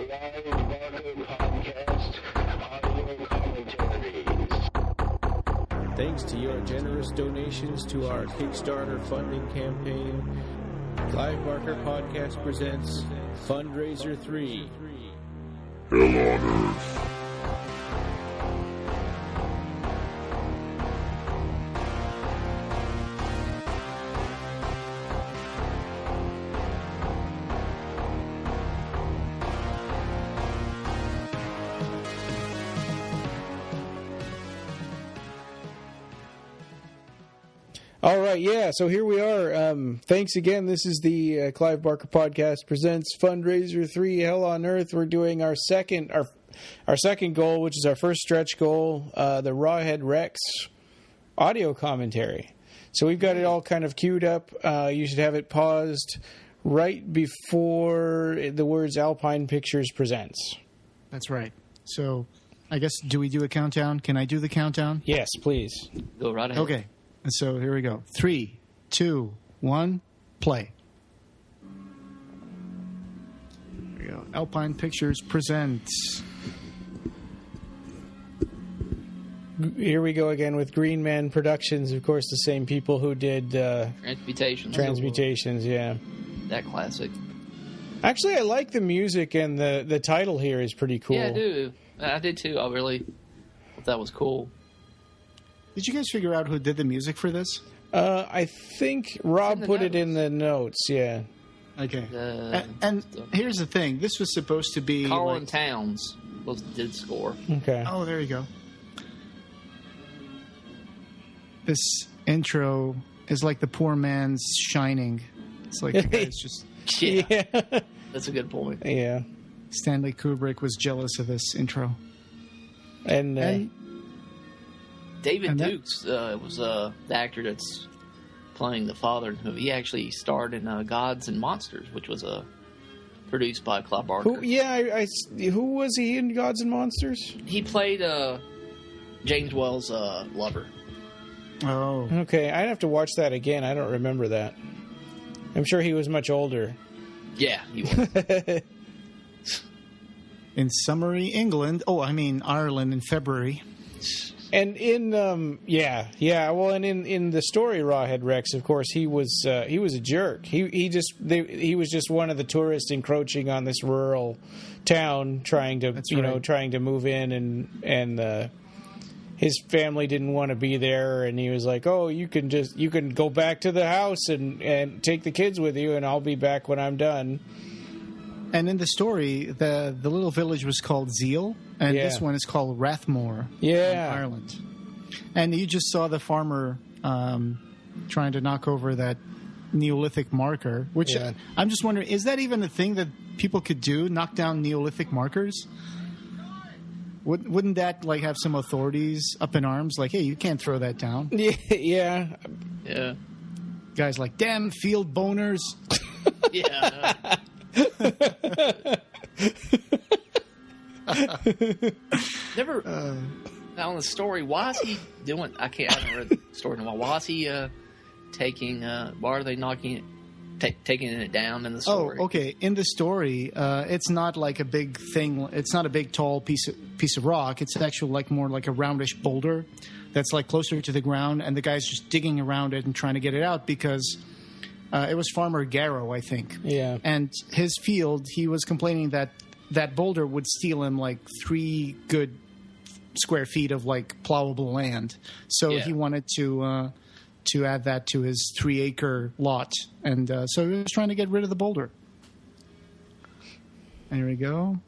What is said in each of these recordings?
Rawhead Podcast audio commentaries. Thanks to your generous donations to our Kickstarter funding campaign, Clive Barker Podcast presents Fundraiser 3. Hell on Earth. All right, yeah, so here we are. Thanks again. This is the Clive Barker Podcast presents Fundraiser 3, Hell on Earth. We're doing our second goal, which is our first stretch goal, the Rawhead Rex audio commentary. So we've got it all kind of queued up. You should have it paused right before the words Apline Pictures presents. That's right. So I guess, do we do a countdown? Can I do the countdown? Yes, please. Go right ahead. Okay. And so here we go. 3, 2, 1, play. There we go. Apline Pictures presents. Here we go again with Green Man Productions, of course, the same people who did Transmutations, yeah. That classic. Actually, I like the music, and the title here is pretty cool. Yeah, I do. I did too. I really thought that was cool. Did you guys figure out who did the music for this? I think Rob put it in the notes, yeah. Okay. And here's the thing. This was supposed to be... Colin Towns did score. Okay. Oh, there you go. This intro is like the poor man's Shining. It's like the guy's just... Yeah. That's a good point. Yeah. Stanley Kubrick was jealous of this intro. And David Dukes was the actor that's playing the father in the movie. He actually starred in Gods and Monsters, which was produced by Clive Barker. Who was he in Gods and Monsters? He played James Wells' lover. Oh. Okay, I'd have to watch that again. I don't remember that. I'm sure he was much older. Yeah, he was. In summary, Ireland in February. And in in the story Rawhead Rex, of course, he was a jerk. He was just one of the tourists encroaching on this rural town, trying to move in, and his family didn't want to be there, and he was like, "Oh, you can go back to the house and take the kids with you, and I'll be back when I'm done." And in the story, the little village was called Zeal, and this one is called Rathmore in Ireland. And you just saw the farmer trying to knock over that Neolithic marker, which I'm just wondering, is that even a thing that people could do, knock down Neolithic markers? Wouldn't that have some authorities up in arms, like, hey, you can't throw that down? Yeah. Guys like, damn field boners. Yeah. Never. Now on the story, why is he doing? I haven't read the story in a while. Why is he taking? Why are they knocking it, taking it down in the story? Oh, okay. In the story, it's not like a big thing. It's not a big tall piece of rock. It's actually more like a roundish boulder that's closer to the ground, and the guy's just digging around it and trying to get it out because. It was Farmer Garrow, I think. Yeah. And his field, he was complaining that boulder would steal him 3 good square feet of plowable land. So he wanted to add that to his 3-acre lot, and so he was trying to get rid of the boulder. And here we go.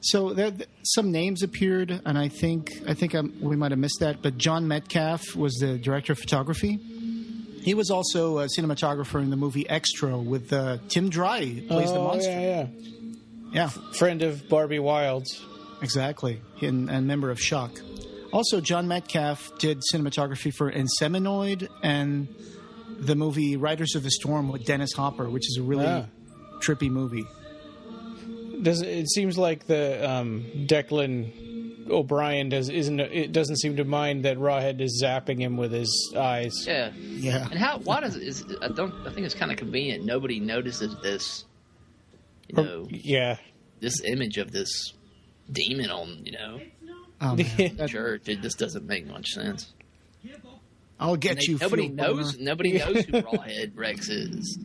So some names appeared, and I think we might have missed that, but John Metcalf was the director of photography. He was also a cinematographer in the movie Extra with Tim Dry, who plays the monster. Yeah. Friend of Barbie Wilde's. Exactly, and member of Shock. Also, John Metcalf did cinematography for Inseminoid and the movie Riders of the Storm with Dennis Hopper, which is a really trippy movie. It seems like the Declan O'Brien doesn't seem to mind that Rawhead is zapping him with his eyes. Yeah. And why does I think it's kind of convenient. Nobody notices this this image of this demon on, the church. It just doesn't make much sense. I'll get you. Nobody knows who Rawhead Rex is.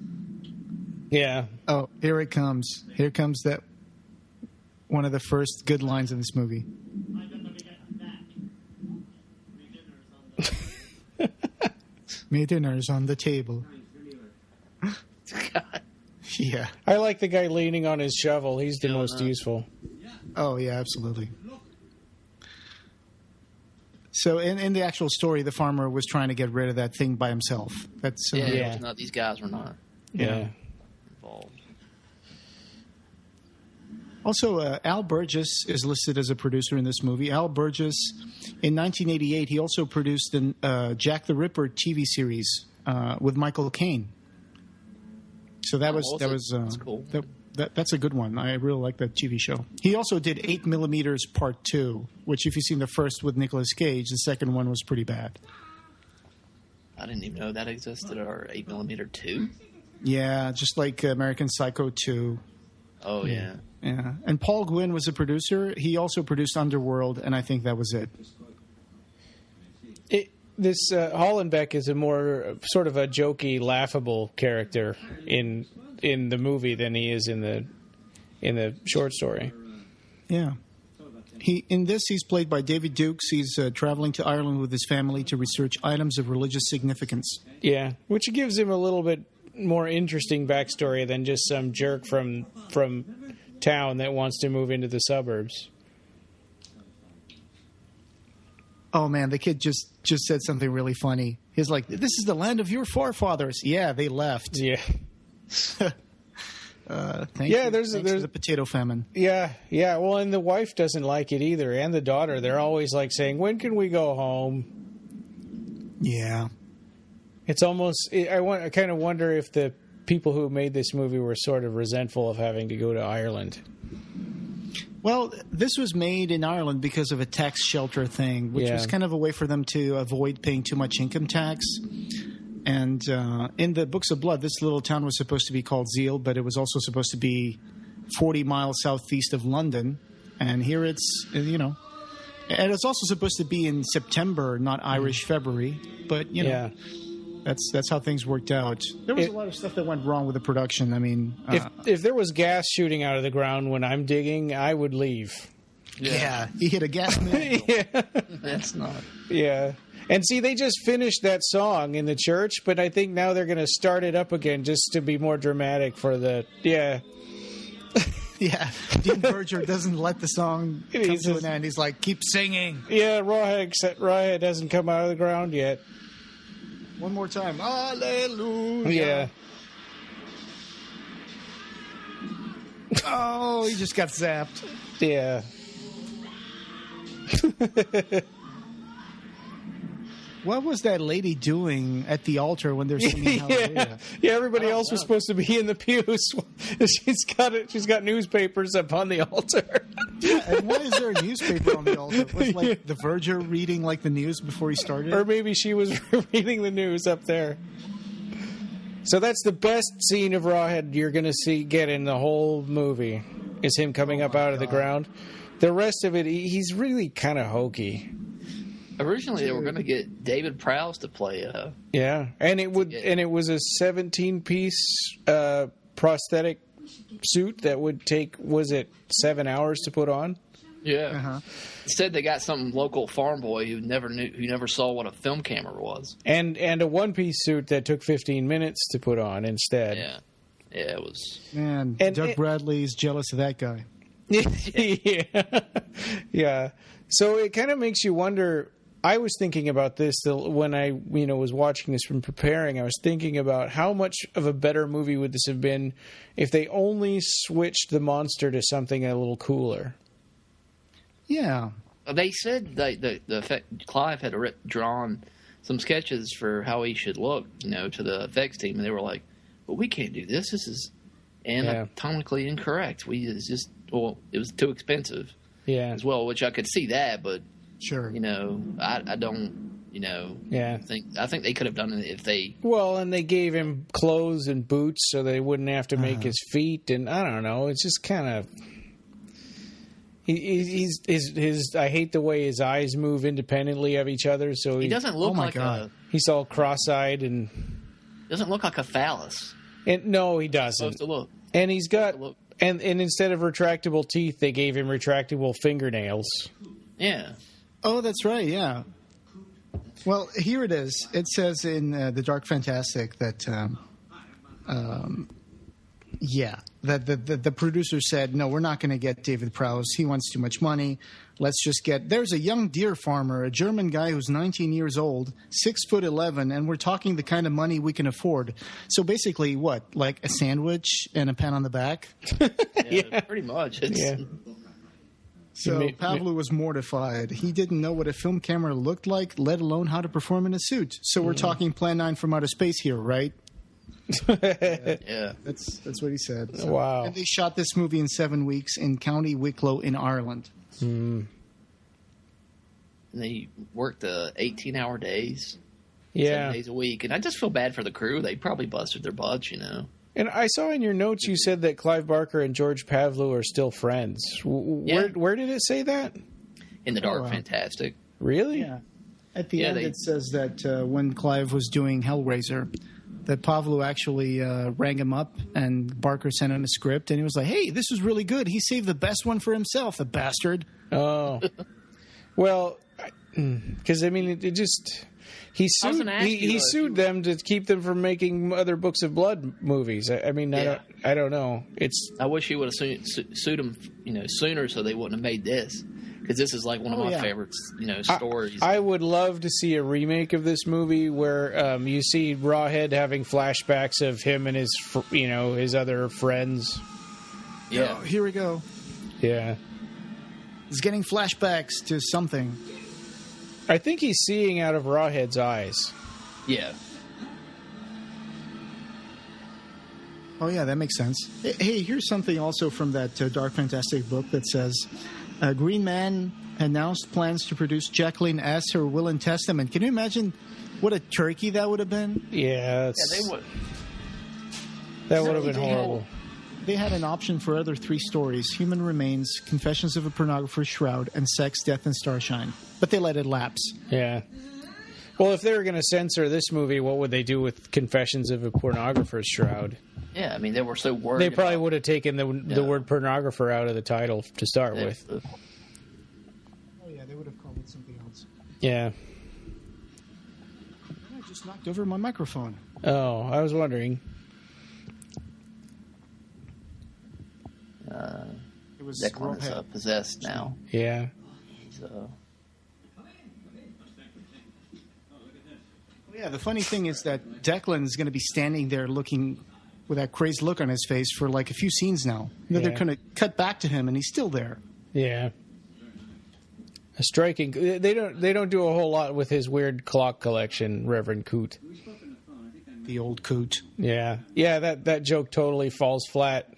Yeah. Oh, here it comes. Here comes that one of the first good lines in this movie. My dinner's on the table. God. Yeah. I like the guy leaning on his shovel. He's the most useful. Oh, yeah, absolutely. So in the actual story, the farmer was trying to get rid of that thing by himself. That's it was not, these guys were not involved. Also, Al Burgess is listed as a producer in this movie. Al Burgess, in 1988, he also produced the Jack the Ripper TV series with Michael Caine. So that's cool. That's a good one. I really like that TV show. He also did 8mm Part 2, which if you've seen the first with Nicolas Cage, the second one was pretty bad. I didn't even know that existed, or 8mm 2. Yeah, just like American Psycho 2. Oh, yeah. Yeah. And Paul Gwynn was a producer. He also produced Underworld, and I think that was it. This Hollenbeck is a more sort of a jokey, laughable character in the movie than he is in the short story. Yeah. In this, he's played by David Dukes. He's traveling to Ireland with his family to research items of religious significance. Yeah, which gives him a little bit more interesting backstory than just some jerk from town that wants to move into the suburbs. Oh, man, the kid just said something really funny. He's like, this is the land of your forefathers. Yeah, they left. Yeah. Thanks there's the potato famine. Yeah. Well, and the wife doesn't like it either, and the daughter. They're always like saying, when can we go home? Yeah. It's almost, I kind of wonder if the people who made this movie were sort of resentful of having to go to Ireland. Well, this was made in Ireland because of a tax shelter thing, which was kind of a way for them to avoid paying too much income tax. And in the Books of Blood, this little town was supposed to be called Zeal, but it was also supposed to be 40 miles southeast of London. And here it's, and it's also supposed to be in September, not Irish February. But, that's how things worked out. There was a lot of stuff that went wrong with the production. I mean, if there was gas shooting out of the ground when I'm digging, I would leave. Yeah, he hit a gas man. That's not. Yeah. And see, they just finished that song in the church, but I think now they're going to start it up again just to be more dramatic for the... Yeah. Yeah. Dean Berger doesn't let the song come to an end. He's like, keep singing. Yeah, Rawhead hasn't come out of the ground yet. One more time. Hallelujah. Yeah. Oh, he just got zapped. Yeah. What was that lady doing at the altar when they're singing Hallelujah? Yeah, everybody else was supposed to be in the pews. She's got newspapers up on the altar. Yeah, and why is there a newspaper on the altar? Was the verger reading the news before he started? Or maybe she was reading the news up there. So that's the best scene of Rawhead you're going to get in the whole movie, is him coming up out of the ground. The rest of it, he's really kind of hokey. Originally, they were going to get David Prowse to play. Yeah, and it was a 17-piece prosthetic suit that would take, was it 7 hours to put on? Yeah. Uh-huh. Instead, they got some local farm boy who never saw what a film camera was, and a one-piece suit that took 15 minutes to put on instead. Yeah, it was. Man, Doug Bradley's jealous of that guy. Yeah. So it kind of makes you wonder. I was thinking about this when I was watching this from preparing. I was thinking about how much of a better movie would this have been if they only switched the monster to something a little cooler. Yeah. They said Clive had drawn some sketches for how he should look, to the effects team, and they were like, "Well, we can't do this. This is anatomically incorrect. It was too expensive." Yeah. As well, which I could see that, but sure, I don't. Yeah. I think they could have done it if they. Well, and they gave him clothes and boots so they wouldn't have to make his feet, and I don't know. It's just kind of. His I hate the way his eyes move independently of each other. So he doesn't look like he's all cross-eyed and doesn't look like a phallus. And no, he doesn't. Supposed to look. And he's got and instead of retractable teeth, they gave him retractable fingernails. Yeah. Oh, that's right. Yeah. Well, here it is. It says in the Dark Fantastic that that the producer said, no, we're not going to get David Prowse. He wants too much money. Let's just get... There's a young deer farmer, a German guy who's 19 years old, 6'11", and we're talking the kind of money we can afford. So basically, what? Like a sandwich and a pen on the back? Yeah, pretty much. So Pavlou was mortified. He didn't know what a film camera looked like, let alone how to perform in a suit. So we're talking Plan 9 from outer space here, right? Yeah, that's what he said. So, wow. And they shot this movie in 7 weeks in County Wicklow in Ireland. Mm. And they worked 18-hour days, 7 yeah, days a week, and I just feel bad for the crew. They probably busted their butts, And I saw in your notes you said that Clive Barker and George Pavlou are still friends. Where did it say that? In the Dark Fantastic. Really? Yeah. At the end, it says that when Clive was doing Hellraiser, that Pavlou actually rang him up, and Barker sent him a script, and he was like, "Hey, this was really good. He saved the best one for himself, the bastard." Oh, well, because I mean, it just he sued them to keep them from making other Books of Blood movies. I mean, I don't know. I wish he would have sued them, sooner, so they wouldn't have made this. Because this is like one of my favorite, stories. I would love to see a remake of this movie where you see Rawhead having flashbacks of him and his other friends. Yeah, oh, here we go. Yeah, he's getting flashbacks to something. I think he's seeing out of Rawhead's eyes. Yeah. Oh yeah, that makes sense. Hey, here's something also from that Dark Fantastic book that says. Green Man announced plans to produce Jacqueline S. Her Will and Testament. Can you imagine what a turkey that would have been? Yeah, they would. That would have been horrible. They had an option for other 3 stories: Human Remains, Confessions of a Pornographer's Shroud, and Sex, Death, and Starshine. But they let it lapse. Yeah. Well, if they were going to censor this movie, what would they do with Confessions of a Pornographer's Shroud? Yeah, I mean, they were so worried. They probably would have taken the word pornographer out of the title to start with. Oh, yeah, they would have called it something else. Yeah. I just knocked over my microphone. Oh, I was wondering. It was Declan is possessed now. Yeah. He's, Yeah, the funny thing is that Declan is going to be standing there looking with that crazed look on his face for like a few scenes now. They're going to cut back to him, and he's still there. Yeah. A striking. They don't do a whole lot with his weird clock collection, Reverend Coot. The old Coot. Yeah. Yeah, that joke totally falls flat.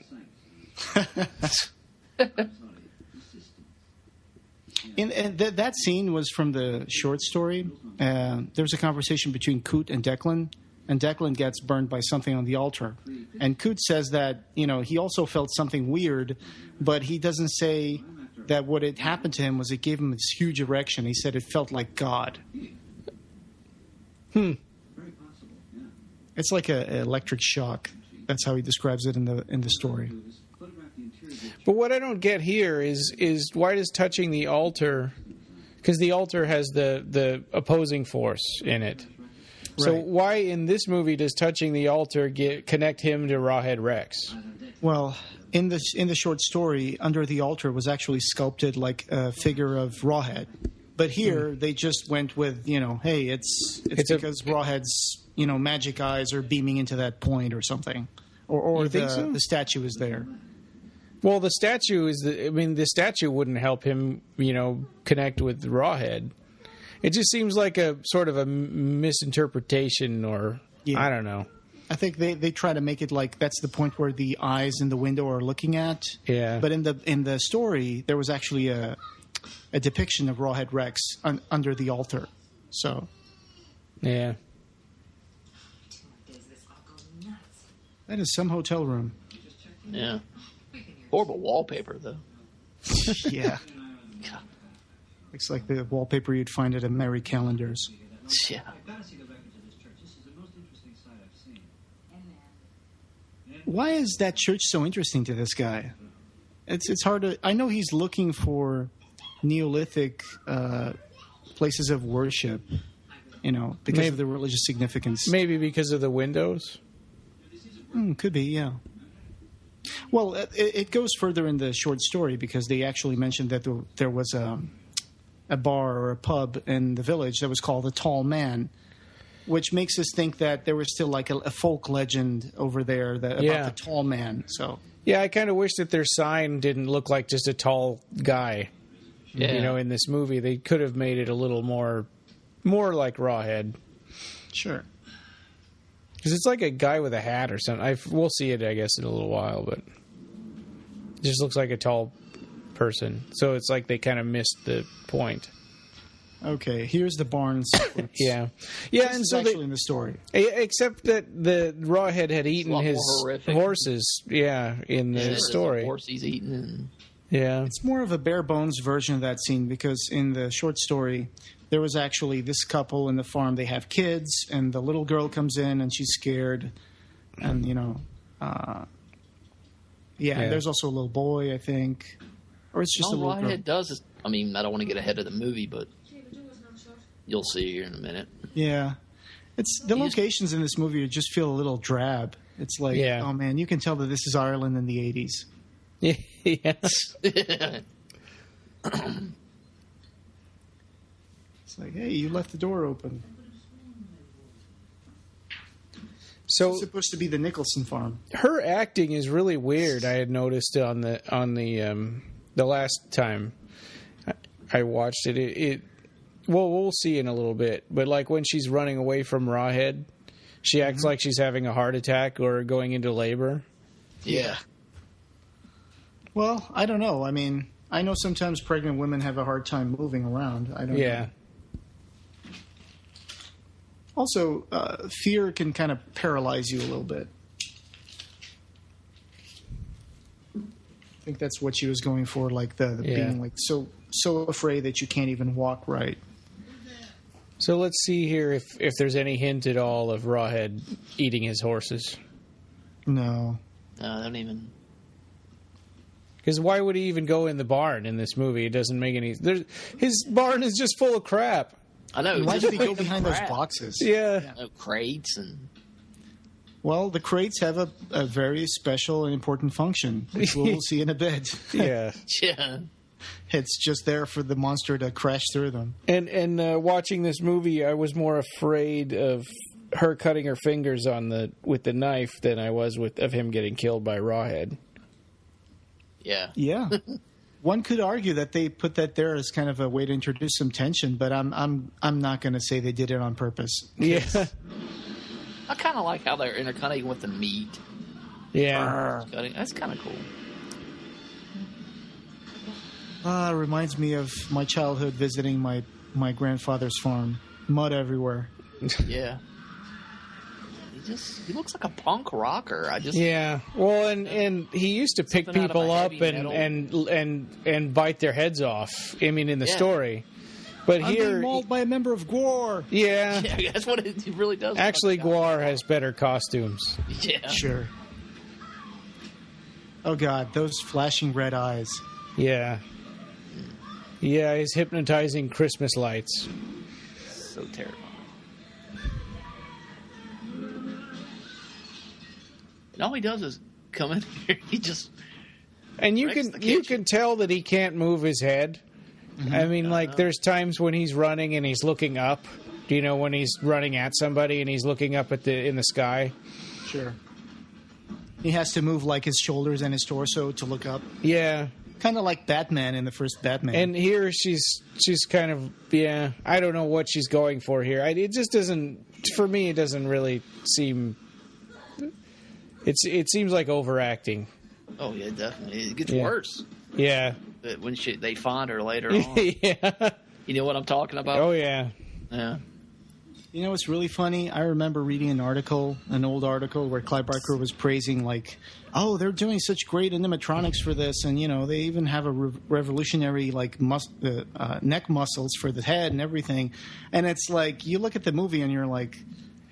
And that scene was from the short story. There was a conversation between Coot and Declan gets burned by something on the altar. And Coot says that, he also felt something weird, but he doesn't say that what had happened to him was it gave him this huge erection. He said it felt like God. It's like an electric shock. That's how he describes it in the story. But what I don't get here is why does touching the altar... Because the altar has the opposing force in it. So why in this movie does touching the altar connect him to Rawhead Rex? Well, in the short story, under the altar was actually sculpted like a figure of Rawhead. But here they just went with, hey, it's because Rawhead's, magic eyes are beaming into that point or something. Or the statue is there. Well, the statue the statue wouldn't help him, connect with Rawhead. It just seems like a sort of a misinterpretation or I don't know. I think they try to make it like that's the point where the eyes in the window are looking at. Yeah. But in the story, there was actually a depiction of Rawhead Rex under the altar. So Yeah. That is some hotel room. Yeah. Horrible wallpaper, though. Yeah. Looks like the wallpaper you'd find at a Merry Calendars. Yeah. Why is that church so interesting to this guy? It's hard to... I know he's looking for Neolithic places of worship, because of the religious significance. Maybe because of the windows? Could be, yeah. Well, it goes further in the short story because they actually mentioned that there was a bar or a pub in the village that was called the Tall Man, which makes us think that there was still like a folk legend over there about the Tall Man. So yeah, I kind of wish that their sign didn't look like just a tall guy. Yeah. In this movie, they could have made it a little more like Rawhead. Sure. Because it's like a guy with a hat or something. We'll see it, I guess, in a little while, but it just looks like a tall person. So it's like they kind of missed the point. Okay, here's the barn sequence. Yeah, this and is so actually in the story. Except that the Rawhead had eaten his horses. Yeah, in the story. Horse he's eaten. Yeah, it's more of a bare bones version of that scene because in the short story, there was actually this couple in the farm. They have kids, and the little girl comes in, and she's scared, and there's also a little boy, I think, or it's just a little girl. Rawhead does is, I don't want to get ahead of the movie, but you'll see here in a minute. Yeah, it's the locations in this movie just feel a little drab. It's like, oh man, you can tell that this is Ireland in the 80s. Yes. It's like, hey, you left the door open. So it's supposed to be the Nicholson farm. Her acting is really weird. I had noticed on the last time I watched it. We'll see in a little bit. But like when she's running away from Rawhead, she acts like she's having a heart attack or going into labor. Yeah. Well, I don't know. I know sometimes pregnant women have a hard time moving around. I don't know. Also, fear can kind of paralyze you a little bit. I think that's what she was going for, like the being like so afraid that you can't even walk right. So let's see here if there's any hint at all of Rawhead eating his horses. No. No, I don't even... Because why would he even go in the barn in this movie? It doesn't make any... His barn is just full of crap. I know. Why did he go behind those boxes? Yeah. No, crates and... Well, the crates have a very special and important function, which we'll see in a bit. Yeah. Yeah. It's just there for the monster to crash through them. And watching this movie, I was more afraid of her cutting her fingers with the knife than I was of him getting killed by Rawhead. Yeah. Yeah. One could argue that they put that there as kind of a way to introduce some tension, but I'm not going to say they did it on purpose. Yeah. I kind of like how they're intercutting with the meat. Yeah. That's kind of cool. Reminds me of my childhood visiting my grandfather's farm. Mud everywhere. Yeah. He looks like a punk rocker. Yeah. Well, and he used to pick people up and bite their heads off. In the story. But I'm being mauled by a member of GWAR. Yeah. Yeah, that's what it really does. Actually, GWAR has better costumes. Yeah. Sure. Oh, God, those flashing red eyes. Yeah. Yeah, his hypnotizing Christmas lights. So terrifying. And all he does is come in here. He just... And you can tell that he can't move his head. Mm-hmm. There's times when he's running and he's looking up. Do you know when he's running at somebody and he's looking up in the sky? Sure. He has to move like his shoulders and his torso to look up. Yeah. Kind of like Batman in the first Batman. And here she's kind of, I don't know what she's going for here. It just doesn't, for me, it doesn't really seem, it seems like overacting. Oh, yeah, definitely. It gets worse. Yeah. When they find her later on. Yeah. You know what I'm talking about? Oh, yeah. Yeah. You know what's really funny? I remember reading an old article, where Clive Barker was praising, like, oh, they're doing such great animatronics for this, and, they even have a revolutionary, like, neck muscles for the head and everything. And it's like, you look at the movie and you're like,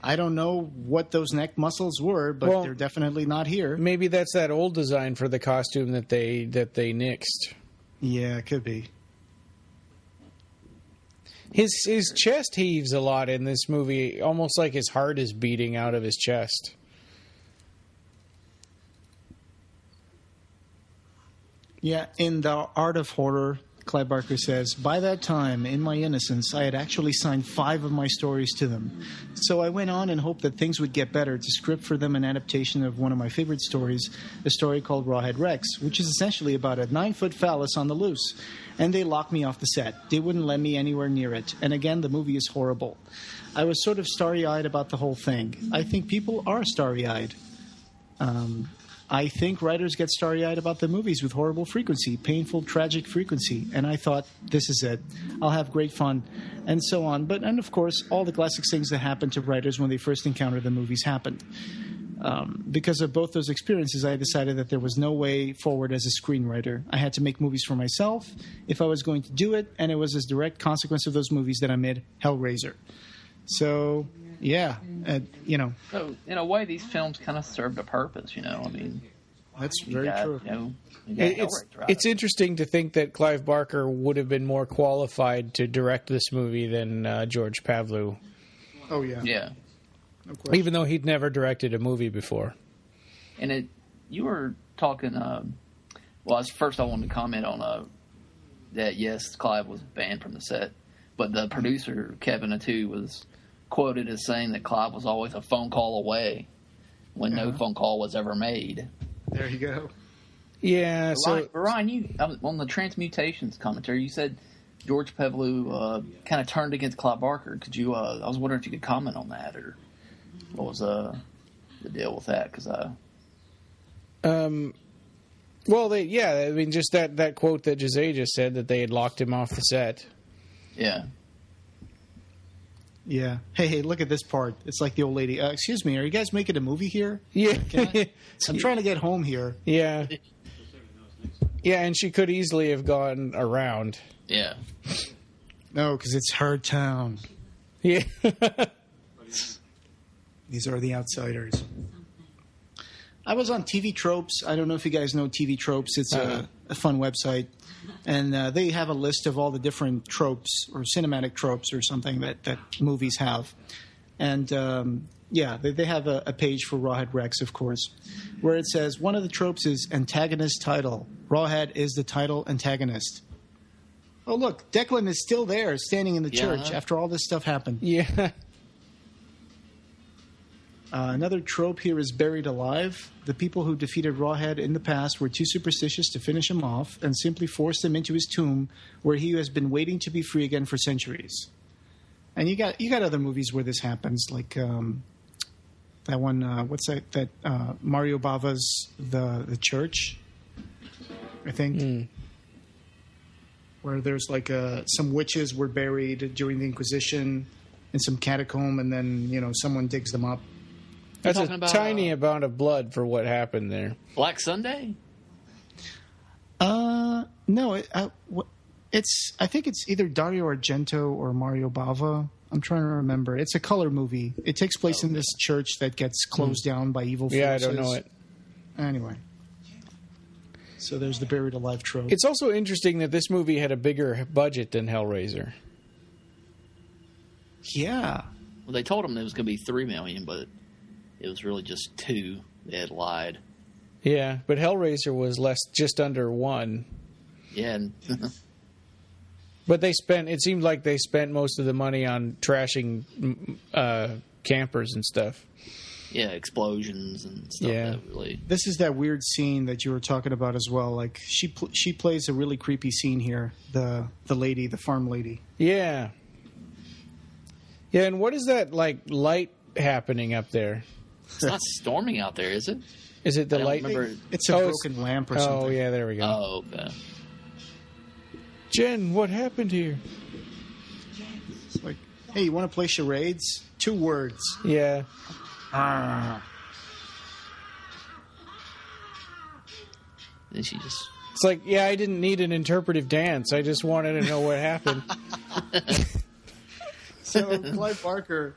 I don't know what those neck muscles were, but they're definitely not here. Maybe that's that old design for the costume that they nixed. Yeah, it could be. His chest heaves a lot in this movie, almost like his heart is beating out of his chest. Yeah, in The Art of Horror, Clive Barker says, by that time, in my innocence, I had actually signed 5 of my stories to them. So I went on and hoped that things would get better to script for them an adaptation of one of my favorite stories, a story called Rawhead Rex, which is essentially about a 9-foot phallus on the loose. And they locked me off the set. They wouldn't let me anywhere near it. And again, the movie is horrible. I was sort of starry-eyed about the whole thing. I think people are starry-eyed. I think writers get starry-eyed about the movies with horrible frequency, painful, tragic frequency. And I thought, this is it. I'll have great fun, and so on. And of course, all the classic things that happen to writers when they first encounter the movies happened. Because of both those experiences, I decided that there was no way forward as a screenwriter. I had to make movies for myself if I was going to do it, and it was as direct consequence of those movies that I made Hellraiser. So, yeah, So, in a way, these films kind of served a purpose, I mean... That's very true. It's interesting to think that Clive Barker would have been more qualified to direct this movie than George Pavlou. Oh, yeah. Yeah. Even though he'd never directed a movie before. And you were talking, first I wanted to comment on that, yes, Clive was banned from the set, but the producer, Kevin Attu, was quoted as saying that Clive was always a phone call away when no phone call was ever made. There you go. Yeah, Ryan, you on the Transmutations commentary, you said George Pavlou kind of turned against Clive Barker. Could you, I was wondering if you could comment on that, or... What was the deal with that? Because just that quote that Jose just said, that they had locked him off the set. Yeah. Yeah. Hey, look at this part. It's like the old lady. Excuse me, are you guys making a movie here? Yeah. I'm trying to get home here. Yeah. Yeah, and she could easily have gone around. Yeah. No, because it's her town. Yeah. These are the outsiders. I was on TV Tropes. I don't know if you guys know TV Tropes. It's a fun website. And they have a list of all the different tropes or cinematic tropes or something that movies have. And, they have a page for Rawhead Rex, of course, where it says, one of the tropes is antagonist title. Rawhead is the title antagonist. Oh, look, Declan is still there, standing in the church after all this stuff happened. Yeah. Another trope here is buried alive. The people who defeated Rawhead in the past were too superstitious to finish him off and simply forced him into his tomb, where he has been waiting to be free again for centuries. And you got other movies where this happens, like that one. What's that? That Mario Bava's the Church, I think, where there's like some witches were buried during the Inquisition in some catacomb, and then someone digs them up. That's a tiny amount of blood for what happened there. Black Sunday? No. I think it's either Dario Argento or Mario Bava. I'm trying to remember. It's a color movie. It takes place in this church that gets closed down by evil forces. Yeah, I don't know it. Anyway. So there's the buried alive trope. It's also interesting that this movie had a bigger budget than Hellraiser. Yeah. Well, they told him there was going to be $3 million, but it was really just $2 million. They had lied. Yeah, but Hellraiser was just under $1 million. Yeah. But it seemed like they spent most of the money on trashing campers and stuff. Yeah, explosions and stuff. Yeah. This is that weird scene that you were talking about as well. Like she plays a really creepy scene here. The lady, the farm lady. Yeah. Yeah, and what is that like light happening up there? It's not storming out there, is it? Is it the light? It's a broken lamp or something. Oh, yeah, there we go. Oh, okay. Jen, what happened here? It's like Hey, you want to play charades? 2 words. Yeah. And she just... It's like, yeah, I didn't need an interpretive dance. I just wanted to know what happened. So Clive Barker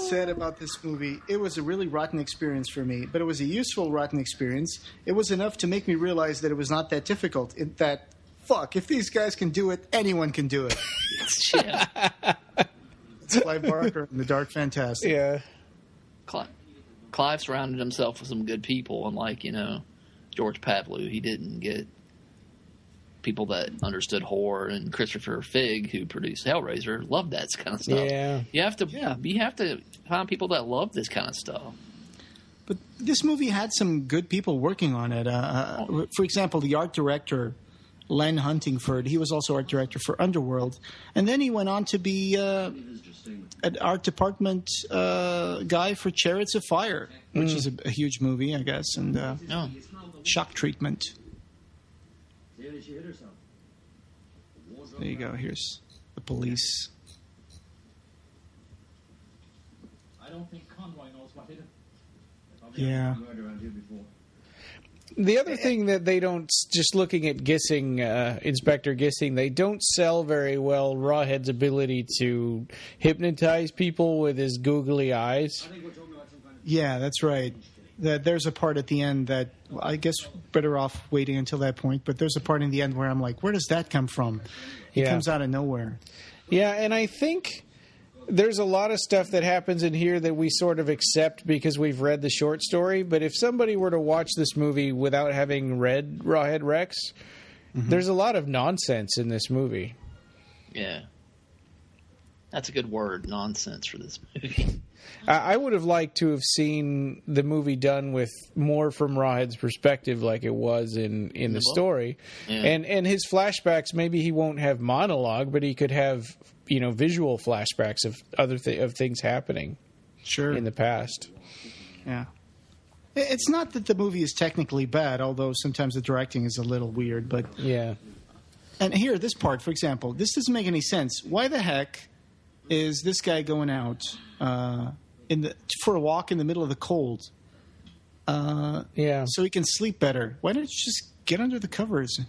said about this movie, it was a really rotten experience for me, but it was a useful rotten experience. It was enough to make me realize that it was not that difficult. If these guys can do it, anyone can do it. Yeah. It's Clive Barker and the Dark Fantastic. Yeah. Clive surrounded himself with some good people, unlike, George Pavlou. He didn't get people that understood horror, and Christopher Figg, who produced Hellraiser, loved that kind of stuff. Yeah. You have to find people that love this kind of stuff. But this movie had some good people working on it. For example, the art director, Len Huntingford, he was also art director for Underworld. And then he went on to be an art department guy for Chariots of Fire, which is a huge movie, I guess, and Shock Treatment. There you go. Here's the police. I don't think Conroy knows what hit him. Yeah. The other thing that they don't, just looking at Gissing, Inspector Gissing, they don't sell very well Rawhead's ability to hypnotize people with his googly eyes. Yeah, that's right. There's a part at the end that I guess better off waiting until that point, but there's a part in the end where I'm like, where does that come from? It comes out of nowhere. Yeah, and I think there's a lot of stuff that happens in here that we sort of accept because we've read the short story, but if somebody were to watch this movie without having read Rawhead Rex, there's a lot of nonsense in this movie. Yeah. That's a good word, nonsense, for this movie. I would have liked to have seen the movie done with more from Rawhead's perspective, like it was in the story. Yeah. And his flashbacks, maybe he won't have monologue, but he could have visual flashbacks of of things happening. Sure. In the past. Yeah. It's not that the movie is technically bad, although sometimes the directing is a little weird. But yeah. And here, this part, for example, this doesn't make any sense. Why the heck is this guy going out for a walk in the middle of the cold? So he can sleep better. Why don't you just get under the covers?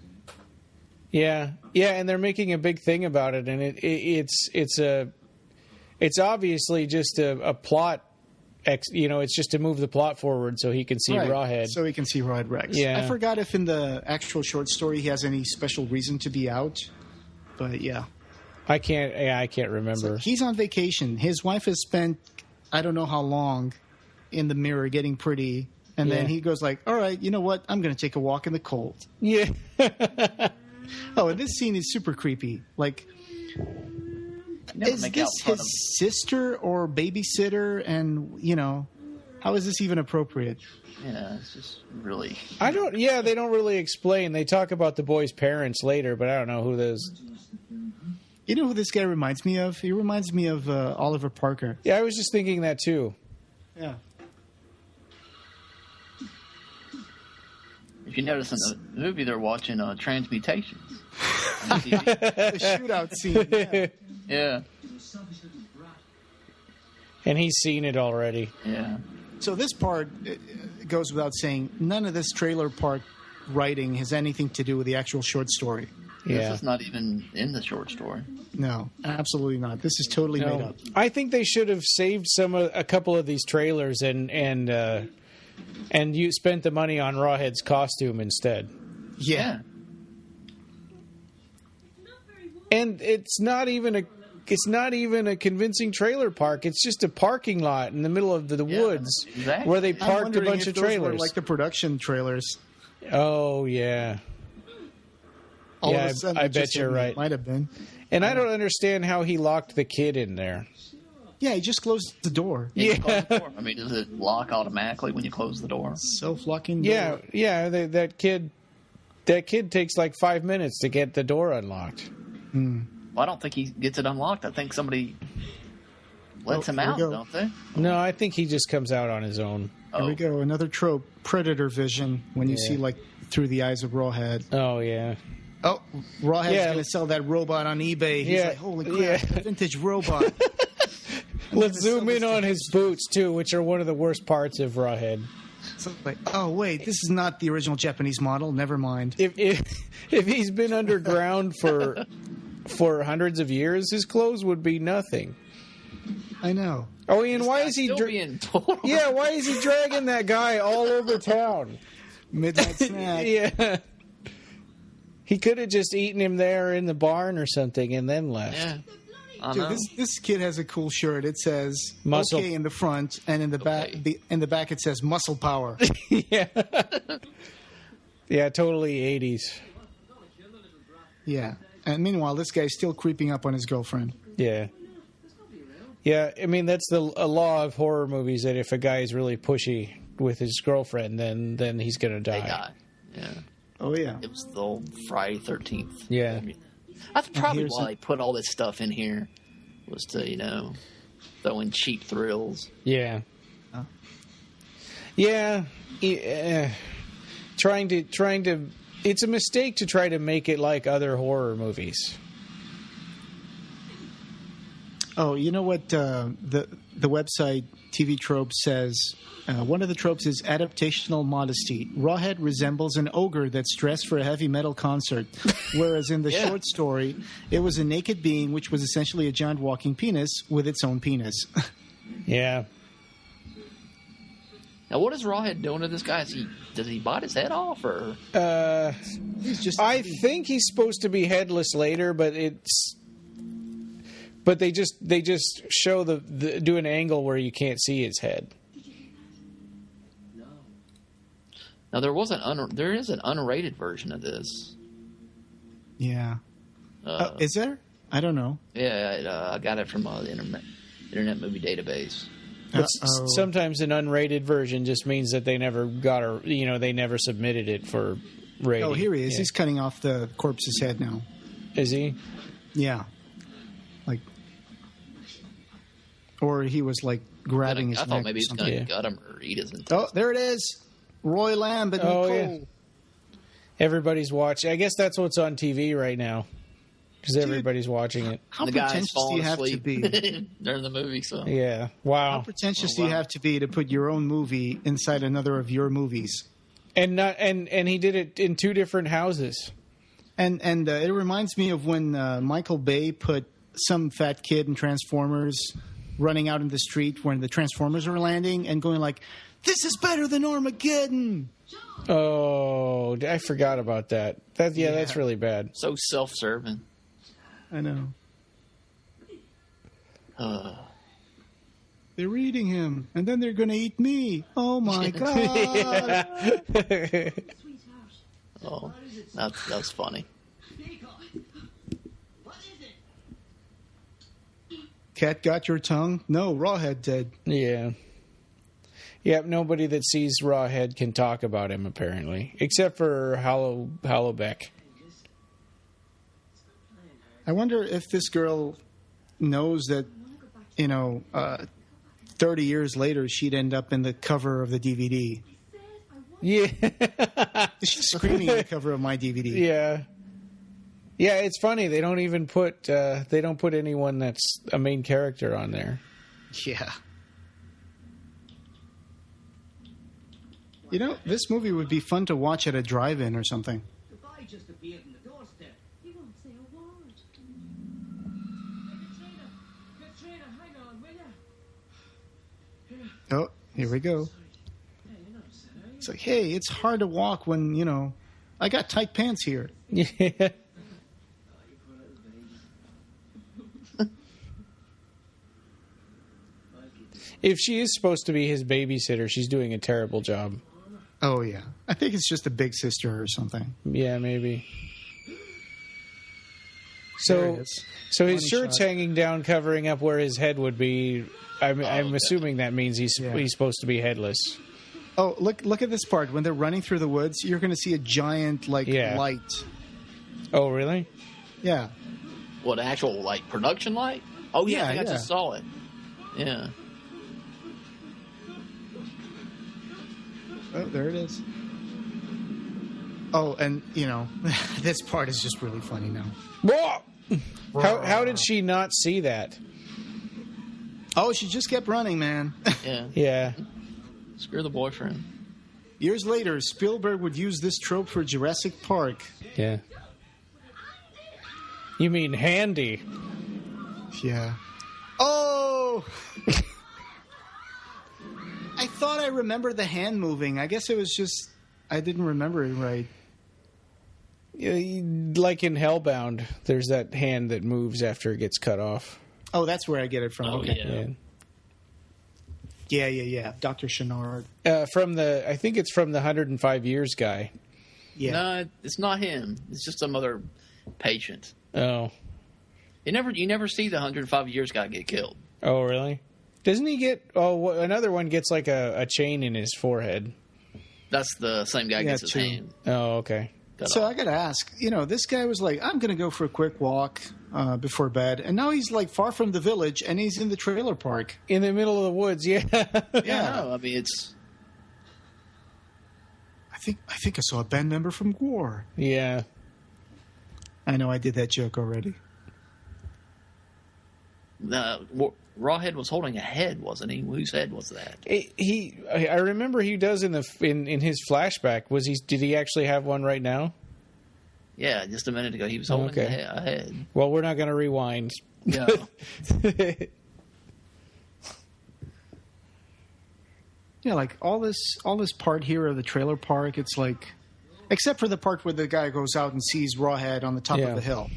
Yeah, and they're making a big thing about it, and it's obviously just a plot. It's just to move the plot forward so he can see Rawhead. So he can see Rawhead Rex. Yeah. I forgot if in the actual short story he has any special reason to be out, but yeah. I can't remember. So he's on vacation. His wife has spent I don't know how long in the mirror getting pretty, and then he goes like, all right, you know what? I'm going to take a walk in the cold. Yeah. Oh, and this scene is super creepy. Like, is this his sister or babysitter? And, how is this even appropriate? Yeah, it's just really... they don't really explain. They talk about the boy's parents later, but I don't know who those... You know who this guy reminds me of? He reminds me of Oliver Parker. Yeah, I was just thinking that too. Yeah. If you notice in the movie, they're watching Transmutations. The shootout scene. Yeah. And he's seen it already. Yeah. So this part goes without saying. None of this trailer park writing has anything to do with the actual short story. Yeah. This is not even in the short story. No, absolutely not. This is totally made up. I think they should have saved a couple of these trailers and you spent the money on Rawhead's costume instead. Yeah. And it's not even a convincing trailer park. It's just a parking lot in the middle of the woods where they parked a bunch of trailers. Were like the production trailers. Oh yeah. I bet you're right. Might have been. And I don't understand how he locked the kid in there. Yeah, he just closed the door. I mean, does it lock automatically when you close the door? Self-locking door. Yeah. That kid takes like 5 minutes to get the door unlocked. Well, I don't think he gets it unlocked. I think somebody lets him out, don't they? No, I think he just comes out on his own. There we go. Another trope, predator vision, when you see like through the eyes of Rawhead. Oh, yeah. Oh, Rawhead's going to sell that robot on eBay. He's like, holy crap, a vintage robot. Let's zoom in on his boots, too, which are one of the worst parts of Rawhead. So like, oh, wait, this is not the original Japanese model. Never mind. If he's been underground for hundreds of years, his clothes would be nothing. I know. Oh, Ian, why is he... Yeah, why is he dragging that guy all over town? Midnight snack. Yeah. He could have just eaten him there in the barn or something and then left. Yeah. Dude, this kid has a cool shirt. It says muscle. Okay in the front, and in the back, in the back it says muscle power. Yeah. Yeah, totally 80s. Yeah. And meanwhile, this guy's still creeping up on his girlfriend. Yeah. Yeah, I mean, that's a law of horror movies, that if a guy is really pushy with his girlfriend, then he's going to die. They die. Yeah. Oh, yeah. It was the old Friday 13th. Yeah. That's probably why they put all this stuff in here, was to, throw in cheap thrills. Yeah. Yeah. Trying to... It's a mistake to try to make it like other horror movies. Oh, you know what the website TV Tropes says? One of the tropes is adaptational modesty. Rawhead resembles an ogre that's dressed for a heavy metal concert, whereas in the short story, it was a naked being which was essentially a giant walking penis with its own penis. Yeah. Now, what is Rawhead doing to this guy? Does he bite his head off, or? He's just. I think he's supposed to be headless later, but they just show do an angle where you can't see his head. Now there is an unrated version of this. Yeah. Is there? I don't know. Yeah, I got it from the Internet Movie Database. But sometimes an unrated version just means that they never they never submitted it for rating. Oh, here he is. Yeah. He's cutting off the corpse's head now. Is he? Yeah. Like, or he was like grabbing his neck. I thought maybe he was going to gut him or eat his intestines. Oh, there it is. Roy Lamb and Nicole. Yeah. Everybody's watching. I guess that's what's on TV right now. Because everybody's watching it. How pretentious do you have to be during the movie? So yeah, wow. How pretentious do you have to be to put your own movie inside another of your movies? And he did it in two different houses. And it reminds me of when Michael Bay put some fat kid in Transformers running out in the street when the Transformers are landing and going like, "This is better than Armageddon." Oh, I forgot about that. That's really bad. So self-serving. I know. They're eating him, and then they're going to eat me. Oh, my God. Oh, that's funny. Cat got your tongue? No, Rawhead did. Yeah. Yep, nobody that sees Rawhead can talk about him, apparently. Except for Hollowbeck. I wonder if this girl knows that, 30 years later, she'd end up in the cover of the DVD. Yeah. She's screaming at the cover of my DVD. Yeah. Yeah, it's funny. They don't even put anyone that's a main character on there. Yeah. This movie would be fun to watch at a drive-in or something. Just appeared on the doorstep. He won't say a word. Katrina, hang on, will you? Oh, here we go. It's like, hey, it's hard to walk when, I got tight pants here. Yeah. If she is supposed to be his babysitter, she's doing a terrible job. Oh, yeah. I think it's just a big sister or something. Yeah, maybe. So his shirt's hanging down, covering up where his head would be. I'm assuming that means he's supposed to be headless. Oh, look at this part. When they're running through the woods, you're going to see a giant, light. Oh, really? Yeah. What, actual, production light? Oh, yeah, I just saw it. Yeah. Oh, there it is. Oh, and, this part is just really funny now. Whoa! How did she not see that? Oh, she just kept running, man. Yeah. Yeah. Screw the boyfriend. Years later, Spielberg would use this trope for Jurassic Park. Yeah. You mean handy? Yeah. Oh! I thought I remembered the hand moving. I guess it was just I didn't remember it right. Like in Hellbound, there's that hand that moves after it gets cut off. Oh, that's where I get it from. Oh, Okay. Yeah. Dr. Chenard. I think it's from the 105 Years guy. Yeah. No, it's not him. It's just some other patient. Oh. You never see the 105 Years guy get killed. Oh, really? Doesn't he get... Oh, another one gets like a chain in his forehead. That's the same guy gets his hand. Oh, okay. So I got to ask, this guy was like, I'm going to go for a quick walk before bed. And now he's like far from the village and he's in the trailer park. In the middle of the woods, yeah. Yeah, no, I mean, it's... I think I saw a band member from Gore. Yeah. I know I did that joke already. Rawhead was holding a head, wasn't he? Whose head was that? I remember he does in his flashback. Did he actually have one right now? Yeah, just a minute ago he was holding a head. Well, we're not going to rewind. No. Yeah, like all this part here of the trailer park, it's like, except for the part where the guy goes out and sees Rawhead on the top of the hill.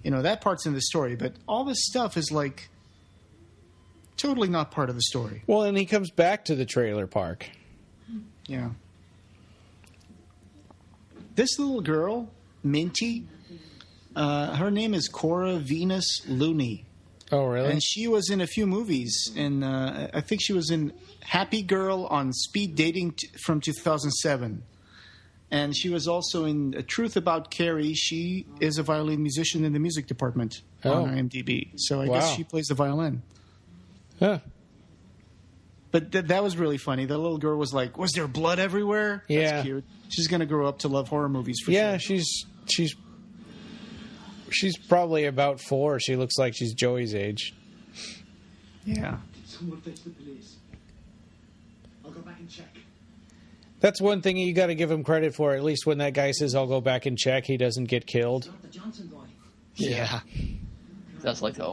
That part's in the story, but all this stuff is like totally not part of the story. Well, and he comes back to the trailer park. Yeah. This little girl, Minty, her name is Cora Venus Looney. Oh, really? And she was in a few movies. And I think she was in Happy Girl on Speed Dating from 2007. And she was also in A Truth About Carrie. She is a violin musician in the music department on IMDb. So I guess she plays the violin. Huh. But that was really funny. The little girl was like, was there blood everywhere? Yeah. That's cute. She's going to grow up to love horror movies for sure. Yeah, she's probably about 4. She looks like she's Joey's age. Yeah. Someone fetch the police. I'll go back and check. That's one thing you got to give him credit for. At least when that guy says, I'll go back and check, he doesn't get killed. Not the Johnson boy. Yeah. That's like a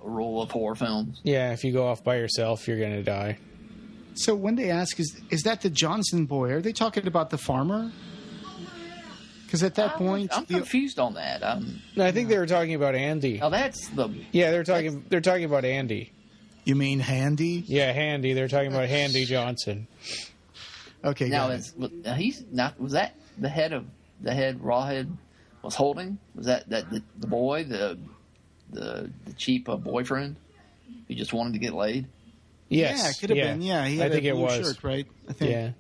rule of horror films. Yeah, if you go off by yourself, you're going to die. So when they ask, is that the Johnson boy? Are they talking about the farmer? Because at that point... I'm confused on that. No, I think they were talking about Andy. Oh, that's the... Yeah, they're talking about Andy. You mean Handy? Yeah, Handy. They're talking about Handy Johnson. Okay, now was that the head Rawhead was holding? Was that the boy, the cheap boyfriend who just wanted to get laid? Yes. Yeah, it could have been. Yeah, he had I think a blue it was. shirt, right? I think. Yeah.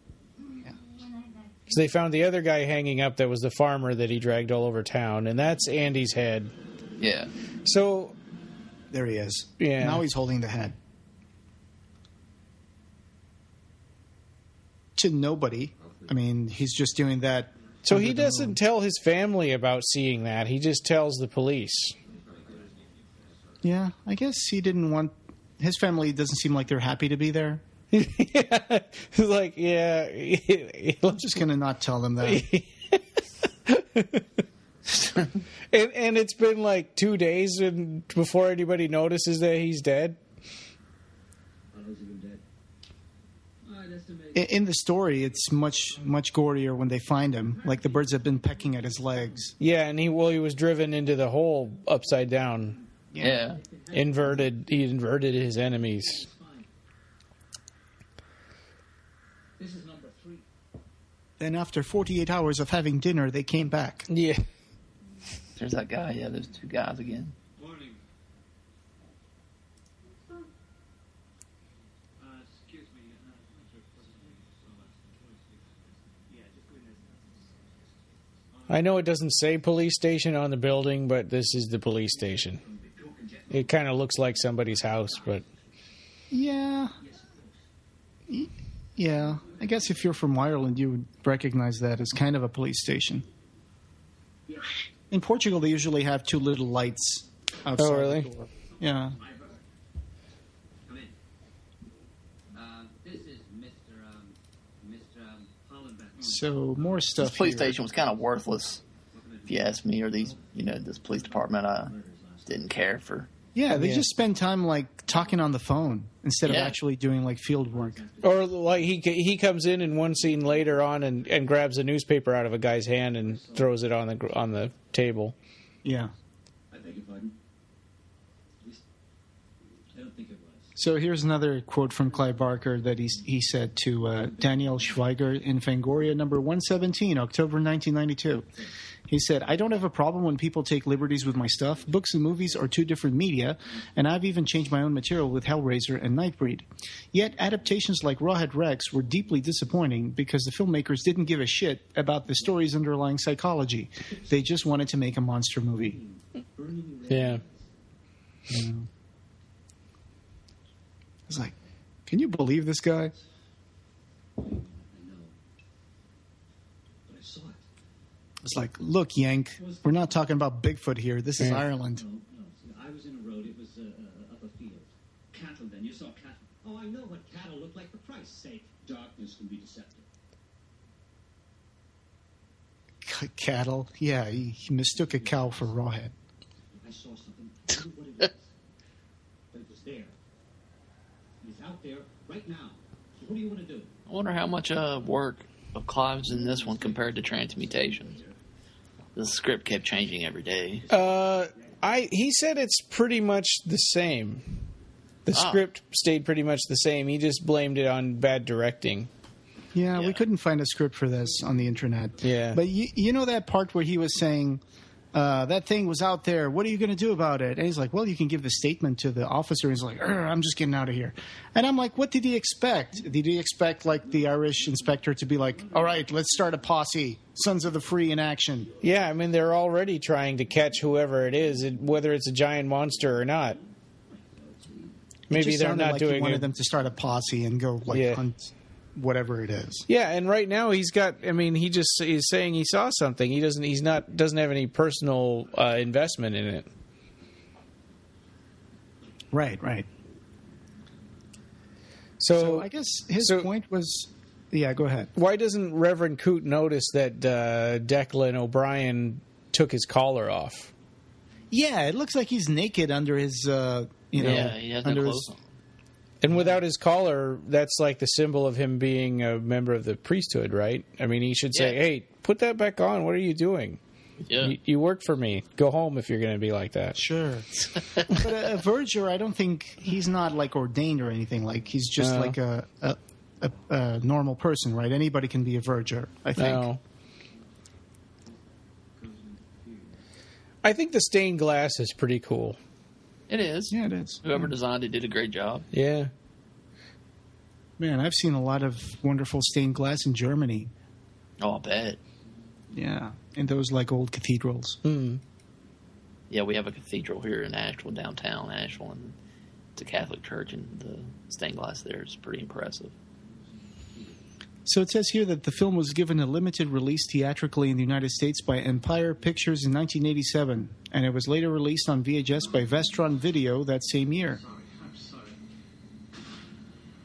Because they found the other guy hanging up that was the farmer that he dragged all over town, and that's Andy's head. Yeah. So... There he is. Yeah. Now he's holding the head. To nobody. I mean, he's just doing that. So he doesn't tell his family about seeing that. He just tells the police. Yeah, I guess he didn't want... His family doesn't seem like they're happy to be there. Yeah. Like, yeah. I'm just going to not tell them that. And it's been like 2 days before anybody notices that he's dead. In the story, it's much gorier when they find him. Like the birds have been pecking at his legs. Yeah, and he was driven into the hole upside down. Yeah. He inverted his enemies. This is number 3. Then after 48 hours of having dinner, they came back. Yeah. There's that guy. Yeah, there's 2 guys again. Morning. Excuse me. I know it doesn't say police station on the building, but this is the police station. It kind of looks like somebody's house, but... Yeah. Yeah. I guess if you're from Ireland, you would recognize that as kind of a police station. In Portugal, they usually have 2 little lights outside Oh, really? the door. Yeah. So more stuff. This police here. station was kind of worthless, if you ask me. Or these, this police department, I didn't care for. Yeah, they just spend time like talking on the phone instead of Yeah. actually doing like field work. Or like he comes in one scene later on and grabs a newspaper out of a guy's hand and throws it on the table. Yeah. I beg your pardon? At least, I don't think it was. So here's another quote from Clive Barker that he said to Daniel Schweiger in Fangoria number 117, October 1992. He said, "I don't have a problem when people take liberties with my stuff. Books and movies are two different media, and I've even changed my own material with Hellraiser and Nightbreed. Yet adaptations like Rawhead Rex were deeply disappointing because the filmmakers didn't give a shit about the story's underlying psychology. They just wanted to make a monster movie." Yeah. It's like, can you believe this guy? I know. But I saw it. It's like, look, Yank, we're not talking about Bigfoot here. This is Ireland. No. See, I was in a road. It was up a field. Cattle, then. You saw cattle. Oh, I know what cattle look like, for Christ's sake. Darkness can be deceptive. Cattle? Yeah, he mistook a cow for Rawhead. I saw something. I knew what it was. But it was there. It's out there right now. So what do you want to do? I wonder how much work of Clive's in this one compared to Transmutations. The script kept changing every day. He said it's pretty much the same. The script stayed pretty much the same. He just blamed it on bad directing. Yeah, we couldn't find a script for this on the internet. Yeah. But you know that part where he was saying, that thing was out there. What are you going to do about it? And he's like, well, you can give the statement to the officer. He's like, I'm just getting out of here. And I'm like, what did he expect? Did he expect like the Irish inspector to be like, all right, let's start a posse, Sons of the Free in action? Yeah, I mean, they're already trying to catch whoever it is, whether it's a giant monster or not. Maybe they're not like doing he wanted it. them to start a posse and go hunt whatever it is. Yeah, and right now he's got. I mean, he just is saying he saw something. He doesn't. He's not. Doesn't have any personal investment in it. Right. So I guess his point was. Yeah, go ahead. Why doesn't Reverend Coote notice that Declan O'Brien took his collar off? Yeah, it looks like he's naked under his. He has no clothes on. And without his collar, that's like the symbol of him being a member of the priesthood, right? I mean, he should say, hey, put that back on. What are you doing? Yeah. You work for me. Go home if you're going to be like that. Sure. But a verger, I don't think he's not like ordained or anything. Like he's just like a normal person, right? Anybody can be a verger, I think. No. I think the stained glass is pretty cool. It is. Yeah, it is. Whoever designed it did a great job. Yeah. Man, I've seen a lot of wonderful stained glass in Germany. Oh, I bet. Yeah, in those like old cathedrals. Yeah, we have a cathedral here in Asheville, downtown Asheville, and it's a Catholic church, and the stained glass there is pretty impressive. So it says here that the film was given a limited release theatrically in the United States by Empire Pictures in 1987, and it was later released on VHS by Vestron Video that same year.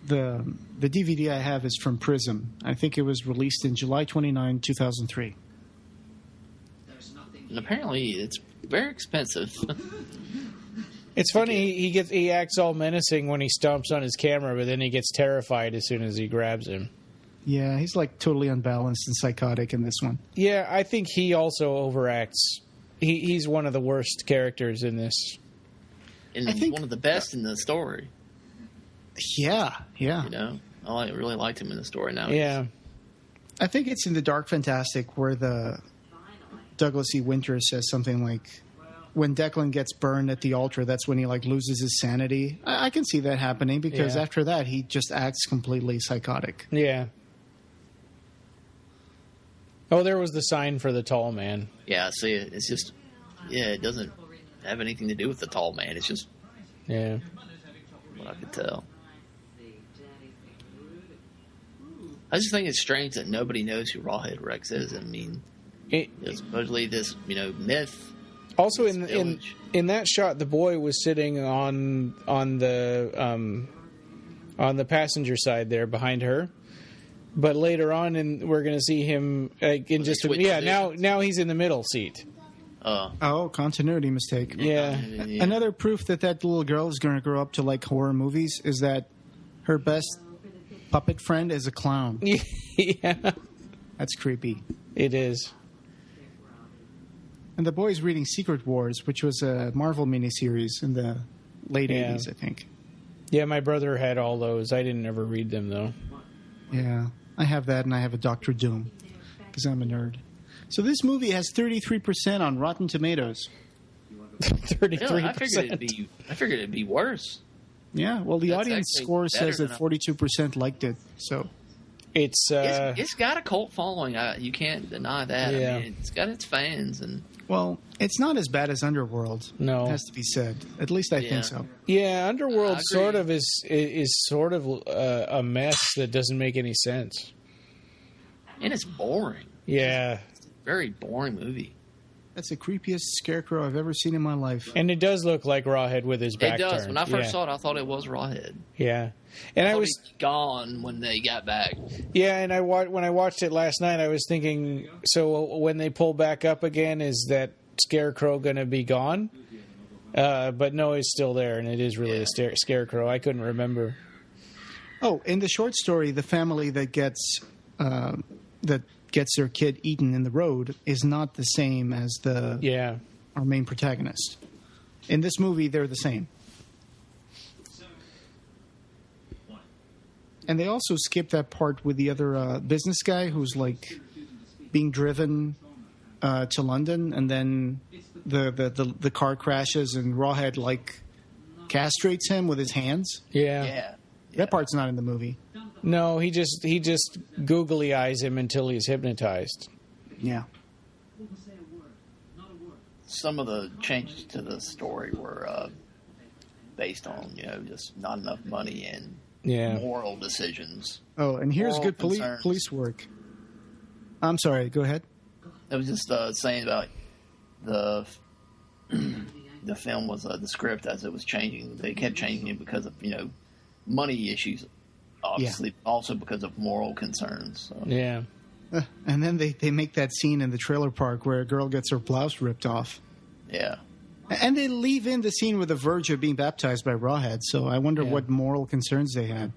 The DVD I have is from Prism. I think it was released in July 29, 2003. And apparently it's very expensive. It's funny, he acts all menacing when he stomps on his camera, but then he gets terrified as soon as he grabs him. Yeah, he's like totally unbalanced and psychotic in this one. Yeah, I think he also overacts. He's one of the worst characters in this. And I think one of the best in the story. Yeah. You know, I really liked him in the story now. Yeah. I think it's in the Dark Fantastic where the Douglas E. Winters says something like, when Declan gets burned at the altar, that's when he like loses his sanity. I can see that happening because after that he just acts completely psychotic. Yeah. Oh, there was the sign for the tall man. Yeah, see, it's just, it doesn't have anything to do with the tall man. It's just, what I could tell. I just think it's strange that nobody knows who Rawhead Rex is. I mean, supposedly this, myth. Also, in that shot, the boy was sitting on the passenger side there behind her. But later on, we're going to see him in just now he's in the middle seat. Continuity mistake. Yeah. Another proof that little girl is going to grow up to like horror movies is that her best puppet friend is a clown. Yeah. That's creepy. It is. And the boy's reading Secret Wars, which was a Marvel miniseries in the late 80s, I think. Yeah, my brother had all those. I didn't ever read them, though. Yeah. I have that, and I have a Dr. Doom, because I'm a nerd. So this movie has 33% on Rotten Tomatoes. 33%. I figured it'd be worse. Yeah, well, the audience score says that 42% liked it, so... It's got a cult following. You can't deny that. Yeah. I mean, it's got its fans. Well, it's not as bad as Underworld. No. It has to be said. At least I think so. Yeah, Underworld sort of is sort of a mess that doesn't make any sense. And it's boring. Yeah. It's a very boring movie. That's the creepiest scarecrow I've ever seen in my life. And it does look like Rawhead with his back turned. It does. When I first saw it, I thought it was Rawhead. Yeah. And I was gone when they got back. Yeah, and when I watched it last night, I was thinking, so when they pull back up again, is that scarecrow going to be gone? But no, it's still there, and it is really a scarecrow. I couldn't remember. Oh, in the short story, the family that gets their kid eaten in the road is not the same as our main protagonist. In this movie, they're the same. And they also skip that part with the other business guy who's like being driven to London, and then the car crashes and Rawhead like castrates him with his hands. Yeah. That part's not in the movie. No, he just googly eyes him until he's hypnotized. Yeah. Some of the changes to the story were based on just not enough money and moral decisions. Oh, and here's good police work. I'm sorry. Go ahead. I was just saying about the film was the script as it was changing. They kept changing it because of money issues, obviously, also because of moral concerns. So. Yeah. And then they make that scene in the trailer park where a girl gets her blouse ripped off. Yeah. And they leave in the scene with the verge of being baptized by Rawhead, so I wonder what moral concerns they had.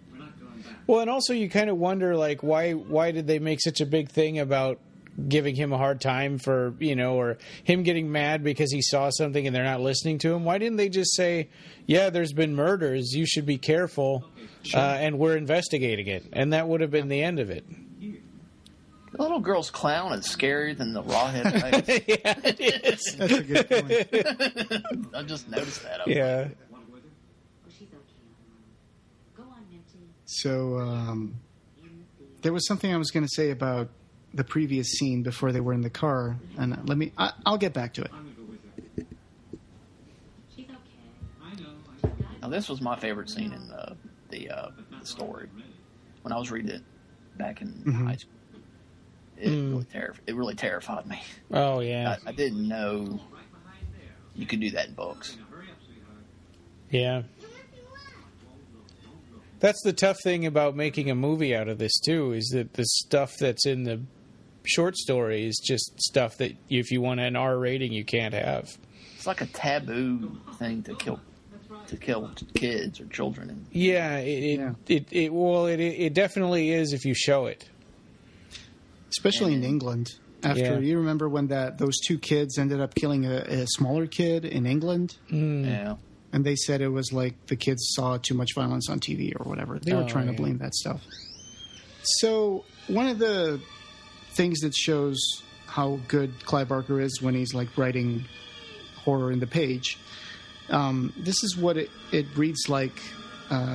Well, and also you kind of wonder, like, why did they make such a big thing about giving him a hard time for, or him getting mad because he saw something and they're not listening to him? Why didn't they just say, yeah, there's been murders, you should be careful, and we're investigating it? And that would have been the end of it. The little girl's clown is scarier than the Rawhead Rex. Yeah, it is. That's a good point. I just noticed that. Yeah. So there was something I was going to say about the previous scene before they were in the car, and I'll get back to it. Now, this was my favorite scene in the story. When I was reading it back in high school, it really terrified me. Oh, yeah. I didn't know you could do that in books. Yeah. That's the tough thing about making a movie out of this, too, is that the stuff that's in the short story is just stuff that if you want an R rating, you can't have. It's like a taboo thing to kill kids or children. Yeah, it definitely is if you show it. Especially in England. You remember when those two kids ended up killing a smaller kid in England? Yeah. And they said it was like the kids saw too much violence on TV or whatever. They were trying to blame that stuff. So one of the things that shows how good Clive Barker is when he's like writing horror in the page, this is what it reads like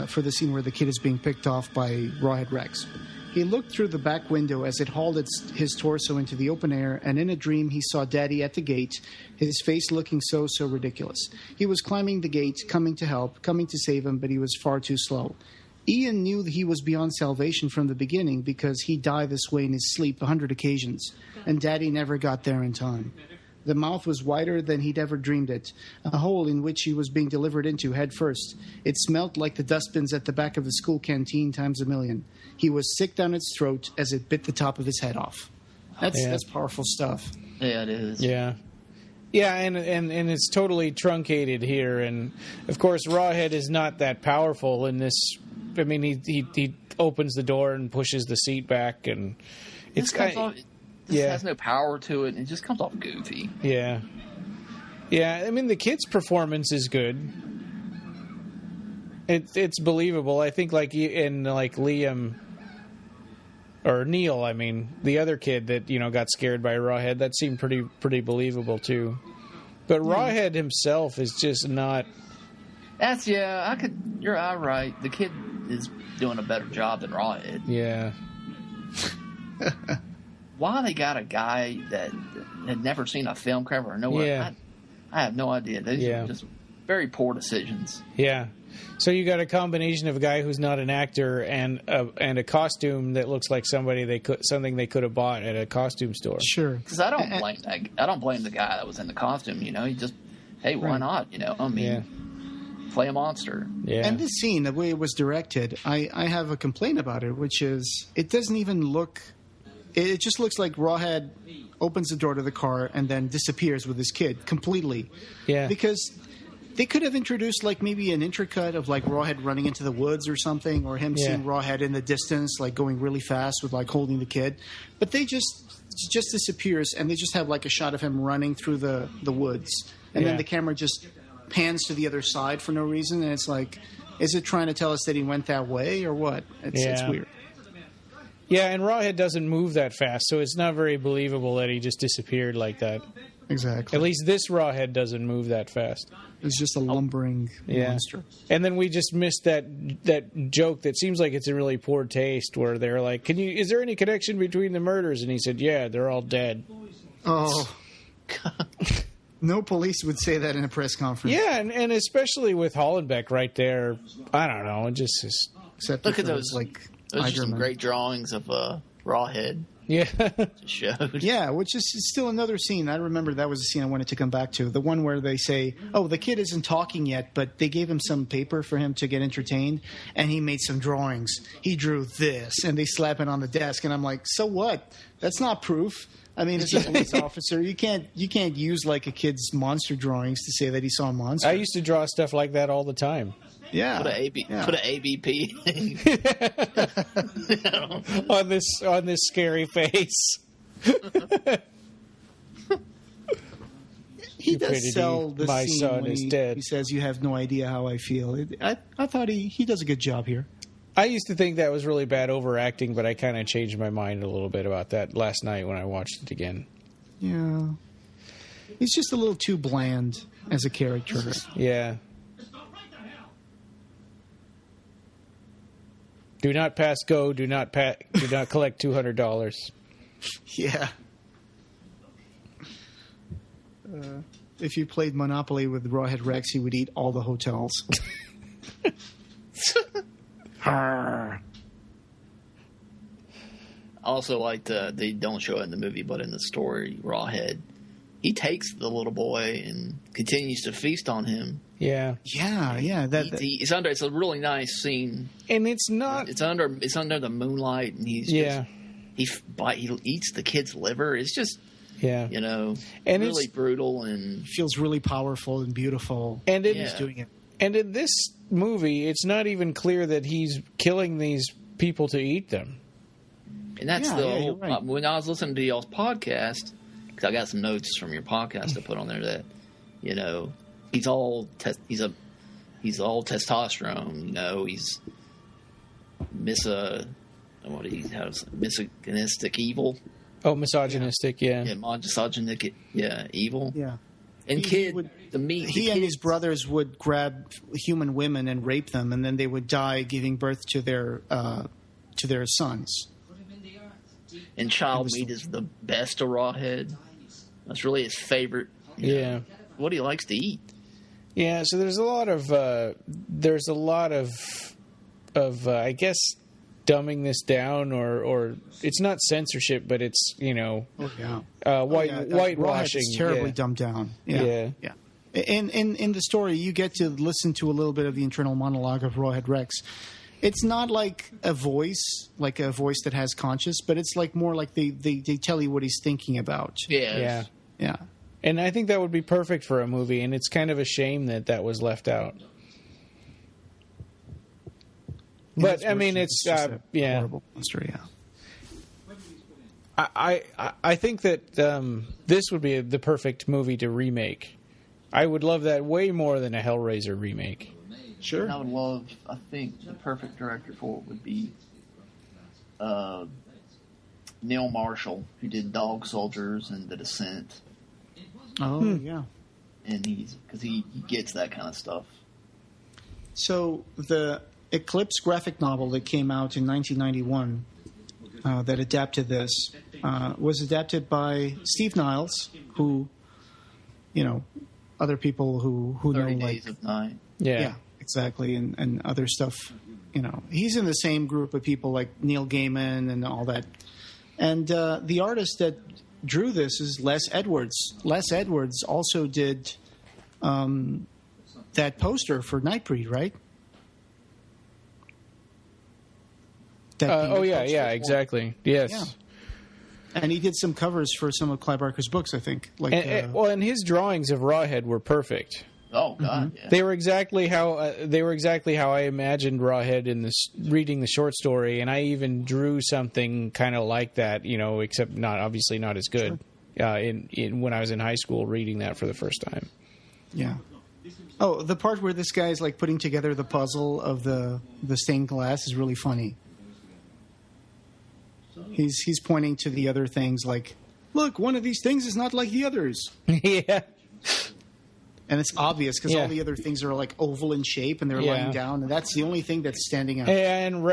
for the scene where the kid is being picked off by Rawhead Rex. He looked through the back window as it hauled his torso into the open air, and in a dream he saw Daddy at the gate, his face looking so ridiculous. He was climbing the gate, coming to help, coming to save him, but he was far too slow. Ian knew that he was beyond salvation from the beginning because he died this way in his sleep 100 occasions, and Daddy never got there in time. The mouth was wider than he'd ever dreamed it, a hole in which he was being delivered into head first. It smelt like the dustbins at the back of the school canteen times a million. He was sick down its throat as it bit the top of his head off. That's powerful stuff. Yeah, it is. Yeah. Yeah, and it's totally truncated here, and of course Rawhead is not that powerful in this. I mean, he opens the door and pushes the seat back, and it's kind of... This has no power to it, and it just comes off goofy. Yeah. Yeah, I mean, the kid's performance is good. It's believable. I think Liam... Or Neil, I mean, the other kid that, got scared by Rawhead, that seemed pretty believable, too. But Rawhead himself is just not... You're right. The kid is doing a better job than Rawhead. Yeah. Why they got a guy that had never seen a film cover or I have no idea. These are just very poor decisions. Yeah. So you got a combination of a guy who's not an actor and a costume that looks like something they could have bought at a costume store. Sure. Because I don't blame the guy that was in the costume. He just, hey, why not? Play a monster. Yeah. And this scene, the way it was directed, I have a complaint about it, which is it doesn't even look. It just looks like Rawhead opens the door to the car and then disappears with his kid completely. Yeah. Because they could have introduced maybe an intercut of Rawhead running into the woods or something, or him seeing Rawhead in the distance, going really fast with holding the kid. But they just disappears, and they just have a shot of him running through the woods, and then the camera just pans to the other side for no reason, and it's is it trying to tell us that he went that way or what? It's weird. Yeah, and Rawhead doesn't move that fast, so it's not very believable that he just disappeared like that. Exactly. At least this Rawhead doesn't move that fast. It's just a lumbering monster. And then we just missed that joke that seems like it's in really poor taste, where they're like, is there any connection between the murders? And he said, yeah, they're all dead. Oh. No police would say that in a press conference. Yeah, and especially with Hollenbeck right there, I don't know, it just is... Except look at those, those are some great drawings of Rawhead. Yeah. Showed. Yeah, which is still another scene. I remember that was a scene I wanted to come back to. The one where they say, oh, the kid isn't talking yet, but they gave him some paper for him to get entertained, and he made some drawings. He drew this, and they slap it on the desk, and I'm like, so what? That's not proof. I mean, it's a police officer. You can't use a kid's monster drawings to say that he saw a monster. I used to draw stuff like that all the time. Yeah. Put an ABP on this scary face. He does sell the my scene son when is dead. He says, "You have no idea how I feel." I thought he does a good job here. I used to think that was really bad overacting, but I kind of changed my mind a little bit about that last night when I watched it again. Yeah. He's just a little too bland as a character. Yeah. Do not pass go. Do not collect $200. Yeah. If you played Monopoly with Rawhead Rex, he would eat all the hotels. I also liked they don't show it in the movie, but in the story, Rawhead, he takes the little boy and continues to feast on him. Yeah. Yeah. It's a really nice scene, and it's not. It's under the moonlight, and he eats the kid's liver. It's just and really brutal and feels really powerful and beautiful. And he's doing it. And in this movie, it's not even clear that he's killing these people to eat them. And that's the whole. Right. When I was listening to y'all's podcast, because I got some notes from your podcast to put on there that he's all testosterone. He's misogynistic evil. Oh, misogynistic, yeah. Yeah, misogynistic, evil. Yeah. And he and his brothers would grab human women and rape them, and then they would die giving birth to their sons. And child meat is the best of Rawhead. That's really his favorite. What he likes to eat. Yeah, so there's a lot of I guess dumbing this down, or it's not censorship, but it's whitewashing. It's terribly dumbed down. Yeah. In the story, you get to listen to a little bit of the internal monologue of Rawhead Rex. It's not like a voice that has conscience, but it's like more like they tell you what he's thinking about. Yeah. And I think that would be perfect for a movie, and it's kind of a shame that was left out. But I mean, it's horrible monster. I think that this would be the perfect movie to remake. I would love that way more than a Hellraiser remake. Sure. I would love. I think the perfect director for it would be Neil Marshall, who did Dog Soldiers and The Descent. Oh yeah. And because he gets that kind of stuff. So the Eclipse graphic novel that came out in 1991 that adapted this was adapted by Steve Niles, who, other people who 30 know Days of Night. Yeah, exactly, and other stuff. He's in the same group of people like Neil Gaiman and all that. And the artist that drew this is Les Edwards. Les Edwards also did that poster for Nightbreed, right? Exactly. Yes. Yeah. And he did some covers for some of Clive Barker's books, I think. And his drawings of Rawhead were perfect. Oh God! Yeah. They were exactly how I imagined Rawhead in reading the short story, and I even drew something kind of like that, except not as good. Sure. When I was in high school, reading that for the first time. Yeah. Oh, the part where this guy's like putting together the puzzle of the stained glass is really funny. He's pointing to the other things like, look, one of these things is not like the others. Yeah. And it's obvious because all the other things are like oval in shape and they're lying down, and that's the only thing that's standing out. And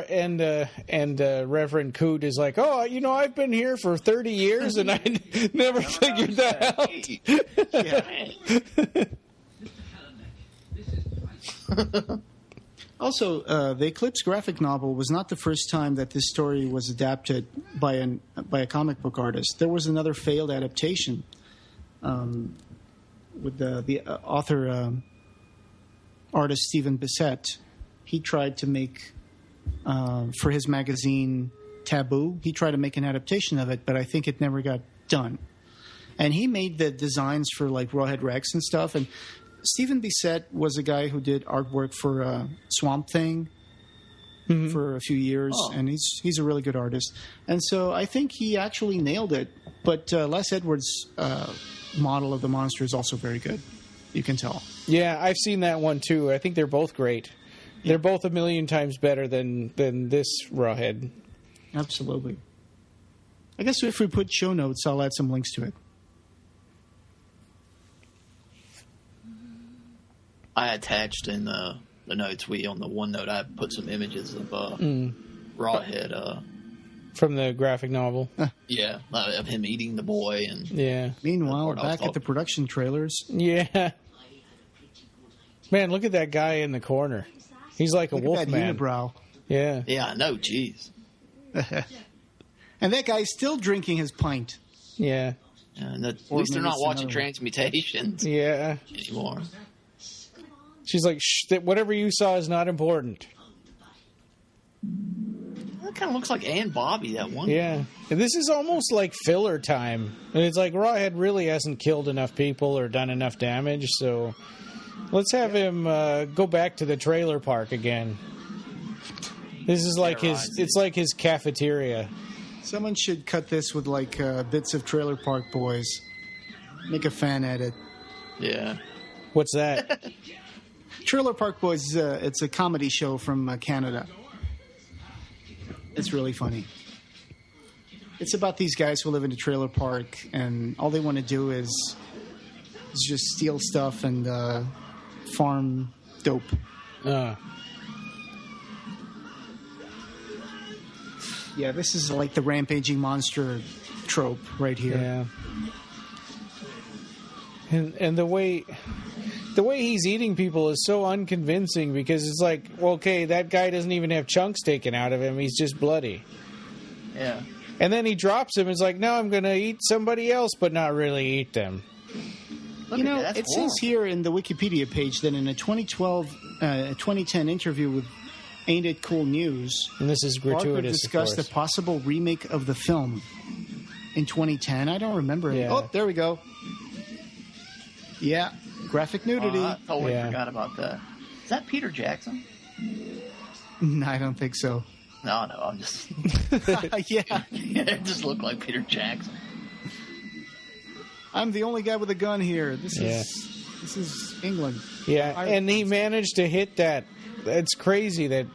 Reverend Coot is like, oh, I've been here for 30 years and I never figured that out. Also, the Eclipse graphic novel was not the first time that this story was adapted by a comic book artist. There was another failed adaptation with the author artist Stephen Bissett. He tried to make for his magazine Taboo. He tried to make an adaptation of it, but I think it never got done. And he made the designs for like Rawhead Rex and stuff. And Stephen Bissett was a guy who did artwork for Swamp Thing for a few years, and he's a really good artist. And so I think he actually nailed it. But Les Edwards' model of the monster is also very good. You can tell. Yeah, I've seen that one too. I think they're both great. Yeah. They're both 1,000,000 times better than this Rawhead. Absolutely. I guess if we put show notes, I'll add some links to it. I attached in the notes on the OneNote, I put some images of Rawhead. From the graphic novel. Yeah, of him eating the boy. And meanwhile, back at the production trailers. Yeah. Man, look at that guy in the corner. He's like a wolf man. Unibrow. Yeah. Yeah, I know, jeez. And that guy's still drinking his pint. Yeah. At least they're not watching Transmutations anymore. She's like, shh, whatever you saw is not important. That kind of looks like Ann Bobby, that one. Yeah. And this is almost like filler time. And it's like Rawhead really hasn't killed enough people or done enough damage, so let's have him go back to the trailer park again. This is like it's like his cafeteria. Someone should cut this with like bits of Trailer Park Boys. Make a fan edit. Yeah. What's that? Trailer Park Boys, it's a comedy show from Canada. It's really funny. It's about these guys who live in a trailer park, and all they want to do is just steal stuff and farm dope. Yeah, this is like the rampaging monster trope right here. Yeah. And the way the way he's eating people is so unconvincing because it's like, well, okay, that guy doesn't even have chunks taken out of him. He's just bloody. Yeah. And then he drops him and is like, no, I'm going to eat somebody else, but not really eat them. Look You know, that. it says here in the Wikipedia page that in a 2010 interview with Ain't It Cool News, And this is Barker gratuitous, discussed of a course. possible remake of the film in 2010. I don't remember it. Yeah. Oh, there we go. Yeah, graphic nudity. I totally Yeah. forgot about that. Is that Peter Jackson? No, I don't think so. No, I'm just... Yeah, it just looked like Peter Jackson. I'm the only guy with a gun here. This is England. Yeah, and he managed to hit that. It's crazy that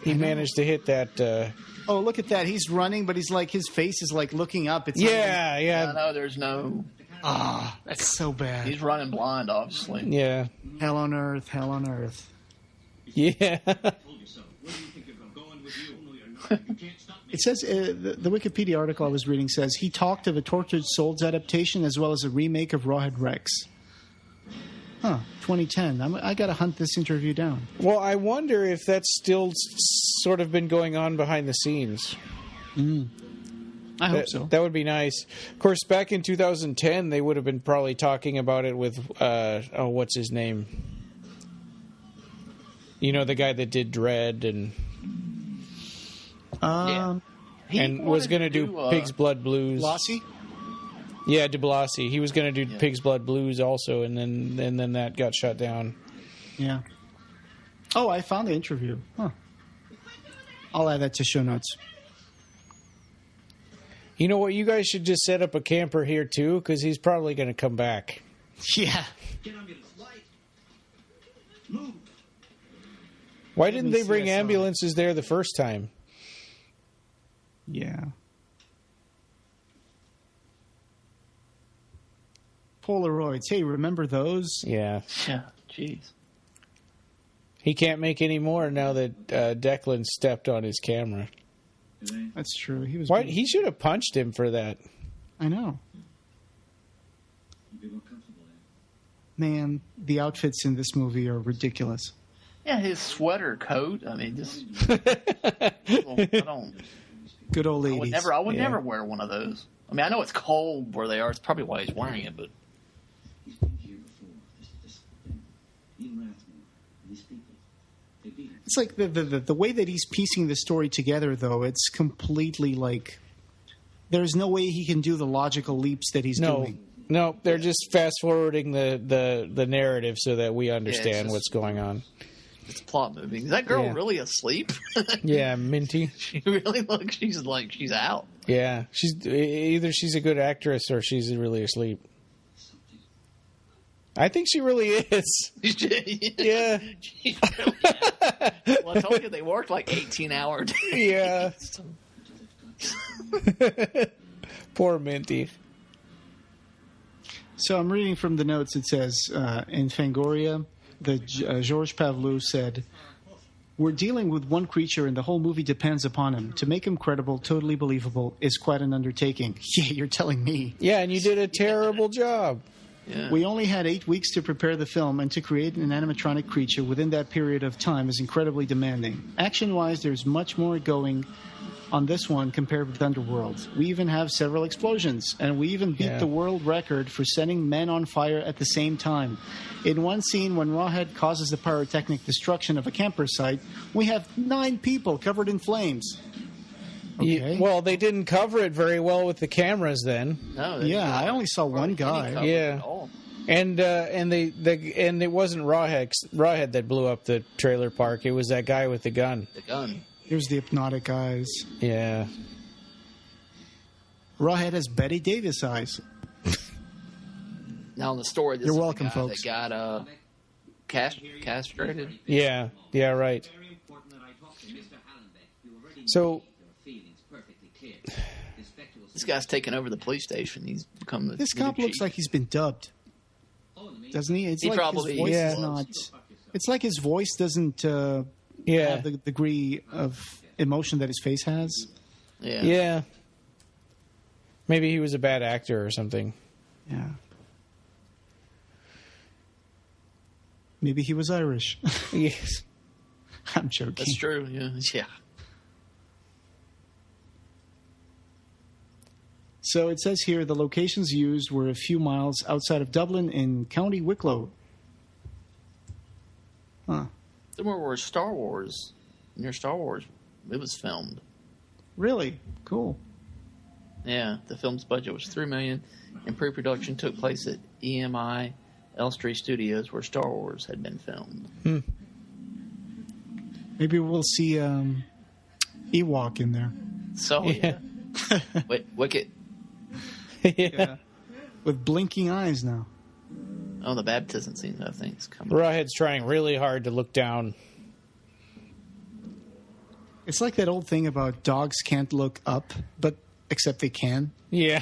he managed to hit that. Oh, look at that. He's running, but he's like, his face is like looking up. It's Yeah. No, there's no... that's so bad. He's running blind, obviously. Yeah. Hell on earth, hell on earth. Yeah. It says, the Wikipedia article I was reading says, he talked of a Tortured Souls adaptation as well as a remake of Rawhead Rex. 2010. I got to hunt this interview down. Well, I wonder if that's still sort of been going on behind the scenes. I hope so. That would be nice. Of course, back in 2010, they would have been probably talking about it with, what's his name? You know, the guy that did Dread and was going to do Pig's Blood Blues. Lassie? Yeah, de Blasi. He was going to do Pig's Blood Blues also, and then that got shut down. Yeah. Oh, I found the interview. Huh. I'll add that to show notes. You know what? You guys should just set up a camper here, too, because he's probably going to come back. Yeah. Why didn't they bring CSI. ambulances there the first time? Yeah. Polaroids. Hey, remember those? Yeah. Yeah, jeez. He can't make any more now that Declan stepped on his camera. That's true. He was. Why? He should have punched him for that. I know. Man, the outfits in this movie are ridiculous. Yeah, his sweater coat. I mean, just... I don't... Good old ladies. I would never wear one of those. I mean, I know it's cold where they are. It's probably why he's wearing it, but... He's been here before. This thing. In Rathmore. These people. They beat him. It's like the way that he's piecing the story together, though. It's completely like there's no way he can do the logical leaps that he's doing. No, they're just fast forwarding the narrative so that we understand just- what's going on. It's a plot movie. Is that girl really asleep? Yeah, Minty. She really looks... She's out. Yeah, either she's a good actress or she's really asleep. I think she really is. Yeah. She's really out. Well, I told you they worked like 18-hour days. Yeah. Poor Minty. So I'm reading from the notes. It says in Fangoria, Georges Pavlou said, "We're dealing with one creature and the whole movie depends upon him. To make him credible, totally believable, is quite an undertaking." Yeah, you're telling me. Yeah, and you did a terrible job. Yeah. We only had 8 weeks to prepare the film, and to create an animatronic creature within that period of time is incredibly demanding. Action-wise, there's much more going on this one compared with Underworld. We even have several explosions, and we even beat the world record for setting men on fire at the same time. In one scene, when Rawhead causes the pyrotechnic destruction of a camper site, we have 9 people covered in flames. Okay. Well, they didn't cover it very well with the cameras then. No, Yeah, I only saw one guy. Yeah. And it wasn't Rawhead that blew up the trailer park. It was that guy with the gun. The gun. Here's the hypnotic eyes. Yeah. Rawhead has Betty Davis eyes. Now in the story, this You're is welcome, the guy folks. that got castrated. Yeah. Yeah. Right. Very important that I talk to Mr. Hallenbeck. You already So- made your feelings perfectly clear. The inspector will This guy's taken over the police station. He's become the This the cop new looks chief. like he's been dubbed, doesn't he? It's He like probably his voice is. is not. It's like his voice doesn't have the degree of emotion that his face has. Yeah. Yeah. Maybe he was a bad actor or something. Yeah. Maybe he was Irish. Yes. I'm joking. That's true. Yeah. So it says here the locations used were a few miles outside of Dublin in County Wicklow. Huh. Somewhere where Star Wars, near Star Wars, it was filmed. Really? Cool. Yeah, the film's budget was $3 million, and pre-production took place at EMI Elstree Studios, where Star Wars had been filmed. Maybe we'll see Ewok in there. So, yeah. Wicket. Yeah. With blinking eyes now. Oh, the baptism scene, I think, is coming. Rawhead's trying really hard to look down. It's like that old thing about dogs can't look up, but except they can. Yeah.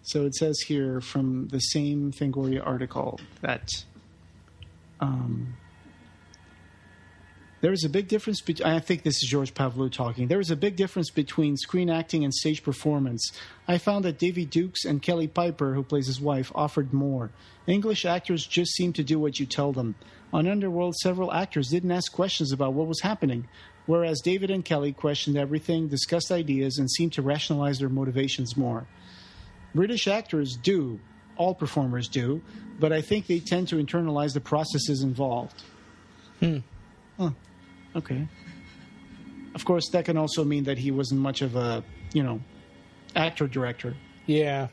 So it says here from the same Fangoria article that there is a big difference I think this is George Pavlou talking. There is a big difference between screen acting and stage performance. I found that Davy Dukes and Kelly Piper, who plays his wife, offered more. English actors just seem to do what you tell them. On Underworld, several actors didn't ask questions about what was happening, whereas David and Kelly questioned everything, discussed ideas, and seemed to rationalize their motivations more. British actors do. All performers do. But I think they tend to internalize the processes involved. Huh. Okay. Of course, that can also mean that he wasn't much of a, actor-director. Yeah.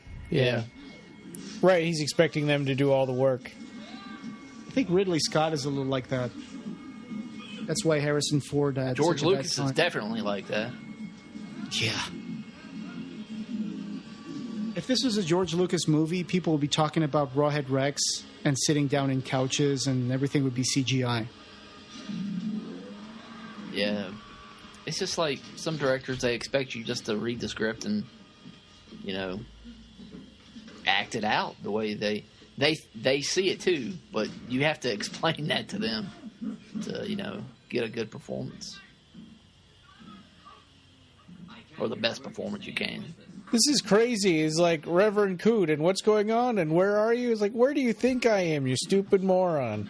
Right, he's expecting them to do all the work. I think Ridley Scott is a little like that. That's why Harrison Ford had George Lucas is definitely like that. Yeah. If this was a George Lucas movie, people would be talking about Rawhead Rex and sitting down in couches, and everything would be CGI. Yeah. It's just like some directors, they expect you just to read the script and, act it out the way they see it too, but you have to explain that to them to, get a good performance. Or the best performance you can. This is crazy. It's like, Reverend Coot, and what's going on, and where are you? It's like, where do you think I am, you stupid moron?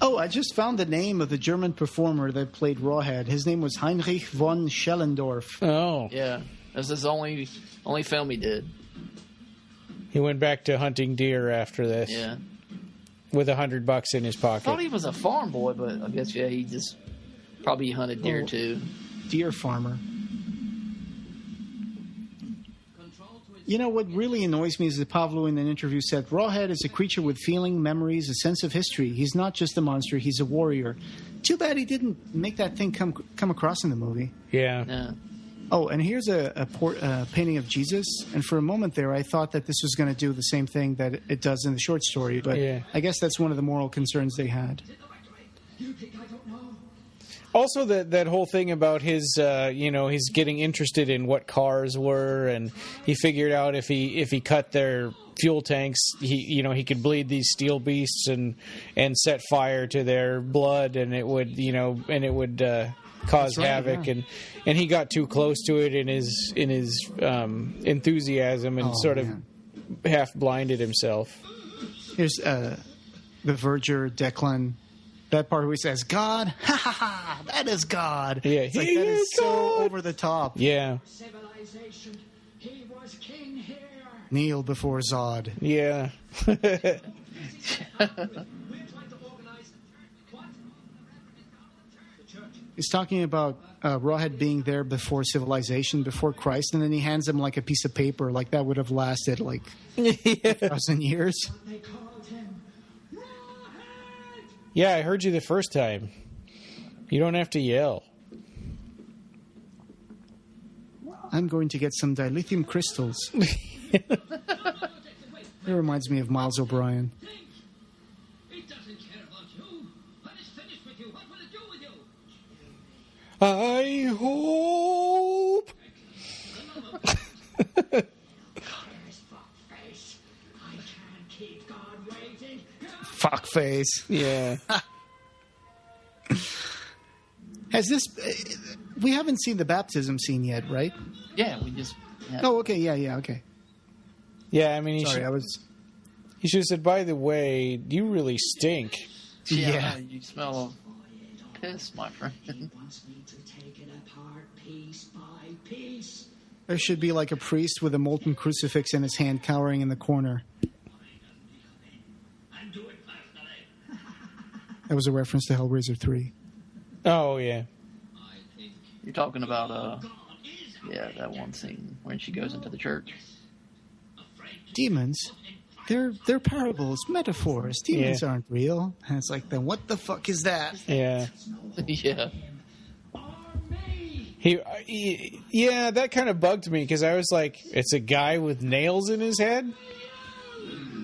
Oh, I just found the name of the German performer that played Rawhead. His name was Heinrich von Schellendorf. Oh. Yeah. This is the only film he did. He went back to hunting deer after this. Yeah. With $100 in his pocket. I thought he was a farm boy, but I guess, he just probably hunted deer too. Deer farmer. What really annoys me is that Pavlou in an interview said, Rawhead is a creature with feeling, memories, a sense of history. He's not just a monster, he's a warrior. Too bad he didn't make that thing come across in the movie. Yeah. Oh, and here's a painting of Jesus. And for a moment there, I thought that this was going to do the same thing that it does in the short story. But I guess that's one of the moral concerns they had. Also, that whole thing about his, he's getting interested in what cars were, and he figured out if he cut their fuel tanks, he could bleed these steel beasts and set fire to their blood, and it would, cause havoc, and he got too close to it in his enthusiasm and half blinded himself. Here's the verger Declan. That part where he says, God, ha ha ha, that is God. Yeah, it's like, that is so over the top. Yeah. Civilization, he was king here. Kneel before Zod. Yeah. He's talking about Rawhead being there before civilization, before Christ, and then he hands him like a piece of paper, like that would have lasted like 1,000 years. They called him Rawhead. Yeah, I heard you the first time. You don't have to yell. I'm going to get some dilithium crystals. It reminds me of Miles O'Brien. It doesn't care about you. When it's finished with you, what will it do with you? I hope. Fuckface. I can't keep God waiting. Fuckface. Yeah. Has this... we haven't seen the baptism scene yet, right? Yeah, we just... Yeah. Oh, okay, yeah, okay. Yeah, I mean, he should have said, by the way, you really stink. Yeah. You smell piss, my friend. He wants me to take it apart piece by piece. There should be like a priest with a molten crucifix in his hand cowering in the corner. That was a reference to Hellraiser 3. Oh, yeah. You're talking about, that one scene when she goes into the church. Demons? They're parables, metaphors. Demons aren't real. And it's like, then what the fuck is that? Yeah. Yeah. Yeah, that kind of bugged me because I was like, it's a guy with nails in his head?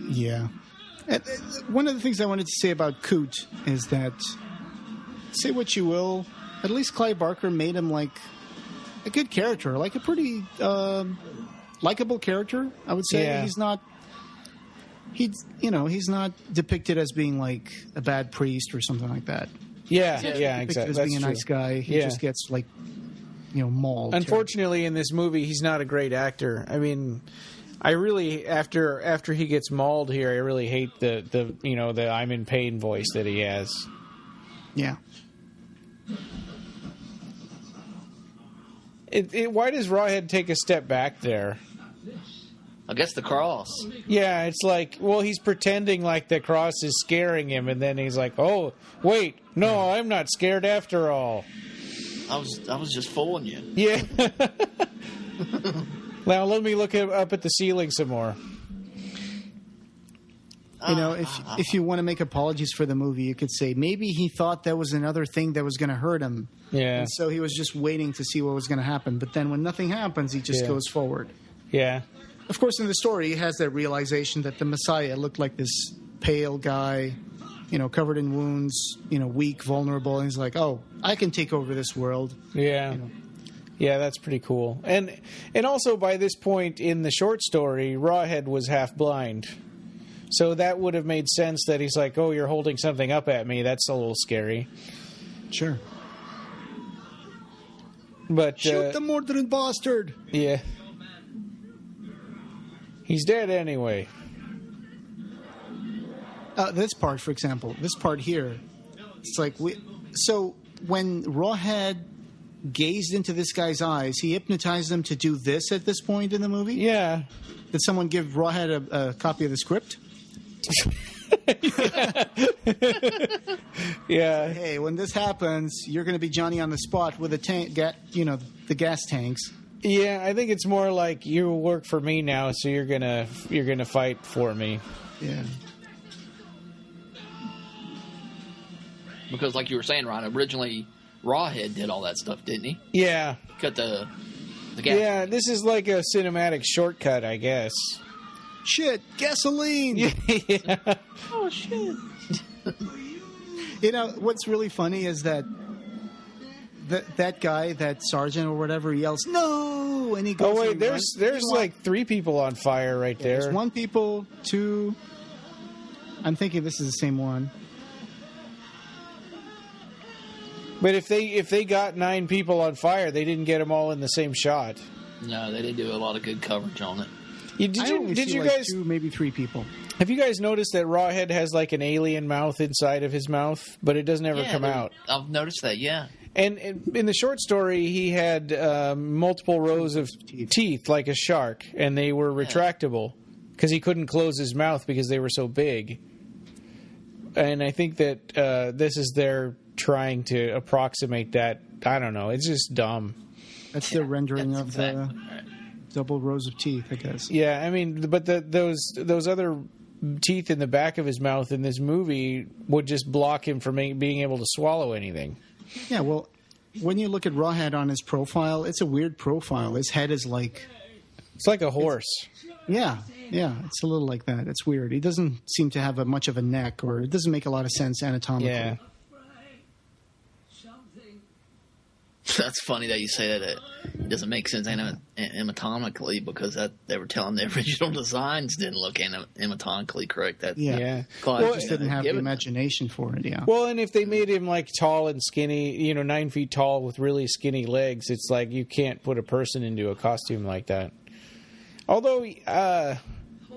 Yeah. One of the things I wanted to say about Coot is that, say what you will, at least Clive Barker made him like a good character, like a pretty likable character, I would say. Yeah. He's not depicted as being like a bad priest or something like that. Yeah, He's exactly. as being a nice guy. He just gets like, mauled. Unfortunately, in this movie, he's not a great actor. I mean, I really after he gets mauled here, I really hate the I'm in pain voice that he has. Yeah. Why does Rawhead take a step back there? I guess the cross. Yeah, it's like, well, he's pretending like the cross is scaring him, and then he's like, oh, wait, no, I'm not scared after all. I was just fooling you. Yeah. Now let me look up at the ceiling some more. If you want to make apologies for the movie, you could say maybe he thought that was another thing that was going to hurt him. Yeah. And so he was just waiting to see what was going to happen. But then when nothing happens, he just goes forward. Yeah. Of course, in the story, he has that realization that the Messiah looked like this pale guy, covered in wounds, weak, vulnerable. And he's like, oh, I can take over this world. Yeah. Yeah, that's pretty cool. And also by this point in the short story, Rawhead was half blind. So that would have made sense that he's like, oh, you're holding something up at me. That's a little scary. Sure. But shoot the murdering bastard. Yeah. He's dead anyway. This part, for example, this part here, it's like so when Rawhead gazed into this guy's eyes, he hypnotized him to do this at this point in the movie? Yeah. Did someone give Rawhead a copy of the script? Yeah. Hey, when this happens, you're going to be Johnny on the spot with a tank, the gas tanks. Yeah, I think it's more like you work for me now, so you're gonna fight for me. Yeah. Because, like you were saying, Ron, originally Rawhead did all that stuff, didn't he? Yeah. Cut the gas. Yeah, this is like a cinematic shortcut, I guess. Shit, gasoline. Yeah. Oh shit. What's really funny is that guy, that sergeant or whatever, yells no, and he goes. Oh wait, there's like 3 people on fire right there. There's 1 people, 2. I'm thinking this is the same one. But if they got 9 people on fire, they didn't get them all in the same shot. No, they didn't do a lot of good coverage on it. Did you guys 2, maybe 3 people? Have you guys noticed that Rawhead has like an alien mouth inside of his mouth, but it doesn't ever come out? I've noticed that. Yeah. And in the short story, he had multiple rows of teeth like a shark, and they were retractable because he couldn't close his mouth because they were so big. And I think that this is their trying to approximate that. I don't know. It's just dumb. That's their rendering of the double rows of teeth, I guess. Yeah, I mean, but those other teeth in the back of his mouth in this movie would just block him from being able to swallow anything. Yeah, well, when you look at Rawhead on his profile, it's a weird profile. His head is like... It's like a horse. Yeah, it's a little like that. It's weird. He doesn't seem to have much of a neck, or it doesn't make a lot of sense anatomically. Yeah. That's funny that you say that. It doesn't make sense anatomically because they were telling the original designs didn't look anatomically correct. Well, just didn't have the imagination for it. Yeah. Well, and if they made him like tall and skinny, 9 feet tall with really skinny legs, it's like you can't put a person into a costume like that. Although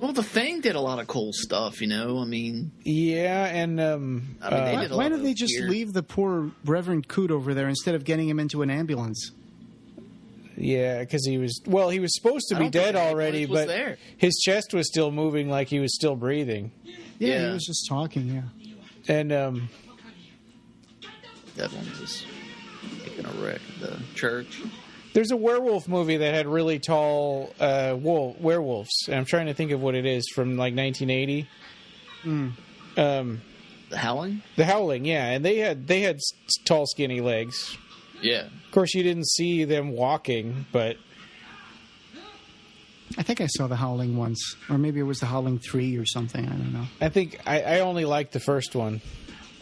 Well, The Thing did a lot of cool stuff, you know. I mean, yeah, and why do they just leave the poor Reverend Coot over there instead of getting him into an ambulance? Yeah, because he was supposed to be dead already, but his chest was still moving like he was still breathing. Yeah, he was just talking. Yeah, and that one was taking a wreck at the church. There's a werewolf movie that had really tall werewolves, and I'm trying to think of what it is from like 1980. The Howling. The Howling, yeah, and they had tall, skinny legs. Yeah. Of course, you didn't see them walking, but I think I saw The Howling once, or maybe it was The Howling 3 or something. I don't know. I think I only liked the first one.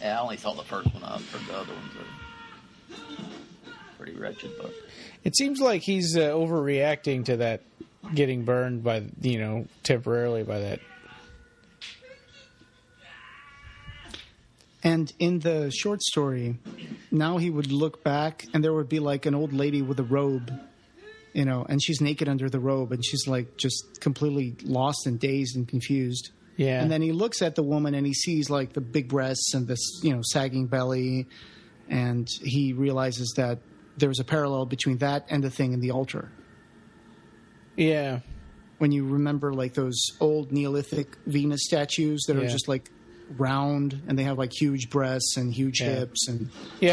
Yeah, I only saw the first one. I've heard the other ones are pretty wretched, but it seems like he's overreacting to that, getting burned by temporarily by that. And in the short story, now he would look back and there would be like an old lady with a robe, and she's naked under the robe and she's like just completely lost and dazed and confused. Yeah. And then he looks at the woman and he sees like the big breasts and this, sagging belly. And he realizes that there's a parallel between that and the thing in the altar. Yeah. When you remember like those old Neolithic Venus statues that are just like round and they have like huge breasts and huge hips and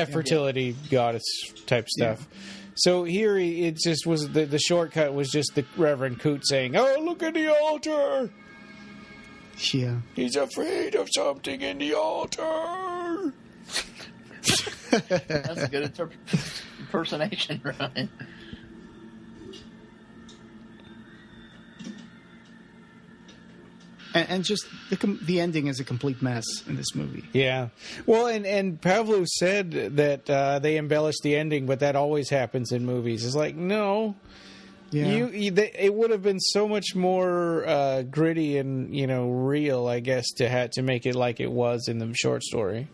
fertility goddess type stuff. Yeah. So here it just was the shortcut was just the Reverend Coot saying, "Oh, look at the altar." Yeah, he's afraid of something in the altar. That's a good impersonation, right? And just the ending is a complete mess in this movie. Yeah. Well, and Pavlou said that they embellished the ending, but that always happens in movies. It's like, no. Yeah. It would have been so much more gritty and, real, I guess, to make it like it was in the short story.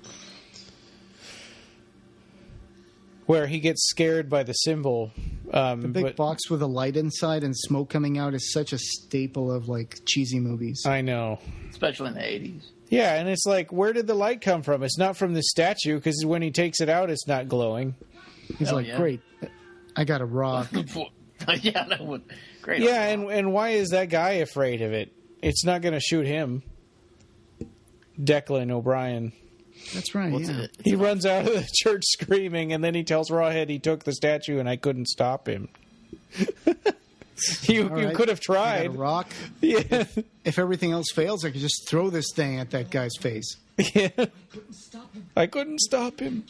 Where he gets scared by the symbol. The big box with a light inside and smoke coming out is such a staple of like cheesy movies. I know. Especially in the 80s. Yeah, and it's like, where did the light come from? It's not from the statue, because when he takes it out, it's not glowing. He's great, I got a rock. Yeah, that would great. Yeah, and why is that guy afraid of it? It's not going to shoot him. Declan O'Brien. That's right. He runs out of the church screaming, and then he tells Rawhead he took the statue, and I couldn't stop him. You could have tried. I got a rock. Yeah. If everything else fails, I could just throw this thing at that guy's face. Yeah. I couldn't stop him.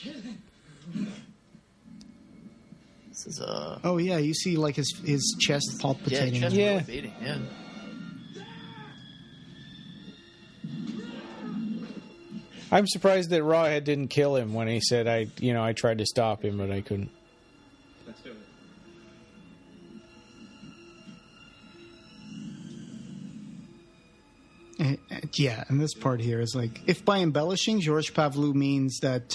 This is Oh yeah, you see like his chest palpitating. Yeah, chest really beating. Yeah. I'm surprised that Rawhead didn't kill him when he said, I tried to stop him, but I couldn't. Let's do it. Yeah, and this part here is like, if by embellishing, Georges Pavlou means that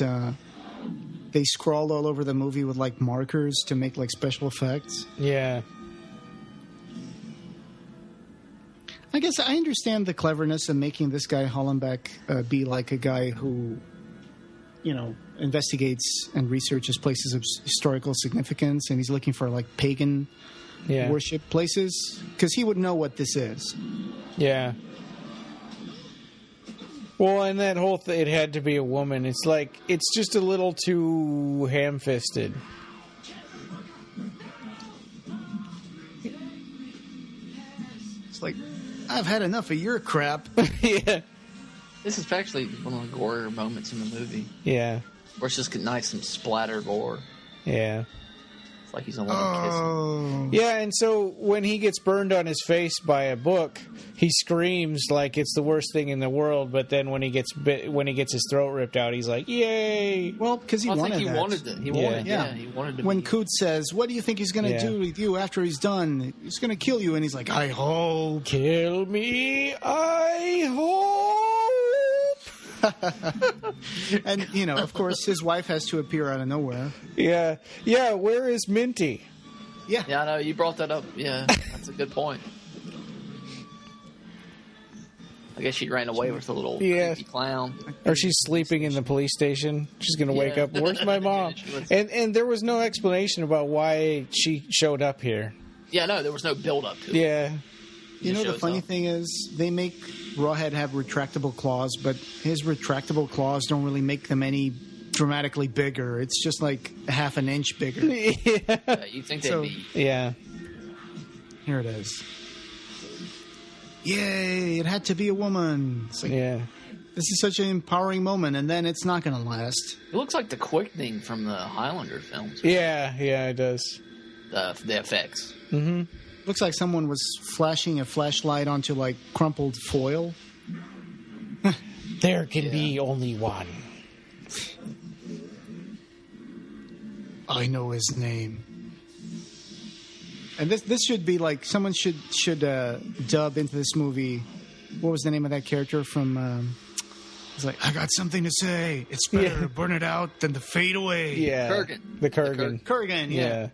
they scrawled all over the movie with like markers to make like special effects. Yeah. I guess I understand the cleverness of making this guy Hollenbeck be like a guy who, investigates and researches places of historical significance, and he's looking for like pagan worship places, because he would know what this is. Yeah. Well, and that whole it had to be a woman. It's like, it's just a little too ham-fisted. It's like, I've had enough of your crap. Yeah. This is actually one of the gorier moments in the movie. Yeah. Where it's just nice and splatter gore. Yeah. It's like he's a woman kissing. Yeah, and so when he gets burned on his face by a book, he screams like it's the worst thing in the world. But then when he gets his throat ripped out, he's like, "Yay!" Well, because he wanted he that. wanted it. He wanted to. When Coot says, "What do you think he's going to do with you after he's done? He's going to kill you," and he's like, "I hope." Kill me, I hope. And, of course, his wife has to appear out of nowhere. Yeah. Yeah, where is Minty? Yeah. Yeah, I know. You brought that up. Yeah, that's a good point. I guess she ran away with a little creepy clown. Or she's sleeping in the police station. She's going to wake up. Where's my mom? And there was no explanation about why she showed up here. Yeah, no, there was no build-up to it. Yeah. You know, the funny thing is, they make Rawhead have retractable claws, but his retractable claws don't really make them any dramatically bigger. It's just like half an inch bigger. Yeah, you think they'd be... Yeah. Here it is. Yay, it had to be a woman. It's like, this is such an empowering moment, and then it's not going to last. It looks like the quickening from the Highlander films. Yeah, it does. The effects. Mm-hmm. Looks like someone was flashing a flashlight onto, like, crumpled foil. There can be only one. I know his name. And this should be like someone should dub into this movie. What was the name of that character from? It's like, I got something to say. It's better to burn it out than to fade away. Yeah, Kurgan. The Kurgan. Kurgan. Yeah.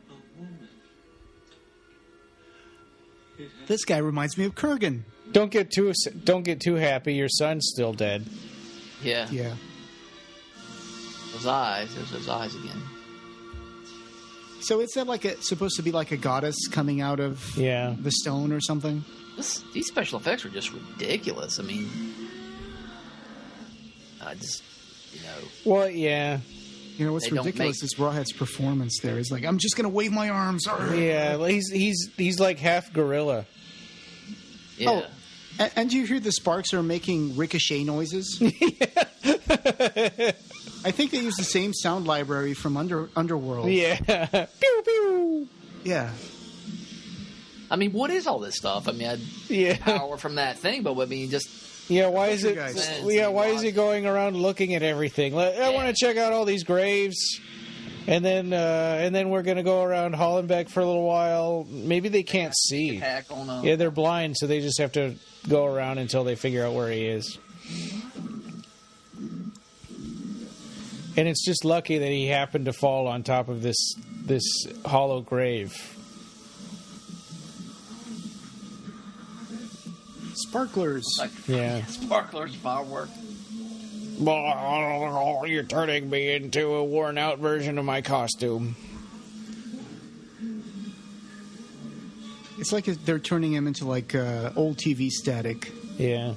This guy reminds me of Kurgan. Don't get too happy. Your son's still dead. Yeah. Yeah. Those eyes. There's those eyes again. So is that like supposed to be like a goddess coming out of the stone or something? These special effects are just ridiculous. I mean, Well, yeah. You know what's ridiculous is Rawhead's performance there. He's like, I'm just gonna wave my arms. Yeah, he's like half gorilla. Yeah. Oh, and do you hear the sparks are making ricochet noises? I think they use the same sound library from Underworld. Yeah. Pew, pew. Yeah. I mean, what is all this stuff? I mean, power from that thing, but I mean, just... Yeah, why is it? Why is he going around looking at everything? I want to check out all these graves, and then we're going to go around Hollenbeck for a little while. Maybe they can't see. Yeah, they're blind, so they just have to go around until they figure out where he is. And it's just lucky that he happened to fall on top of this hollow grave. Sparklers. Sparklers, fireworks. You're turning me into a worn-out version of my costume. It's like they're turning him into like old TV static. Yeah,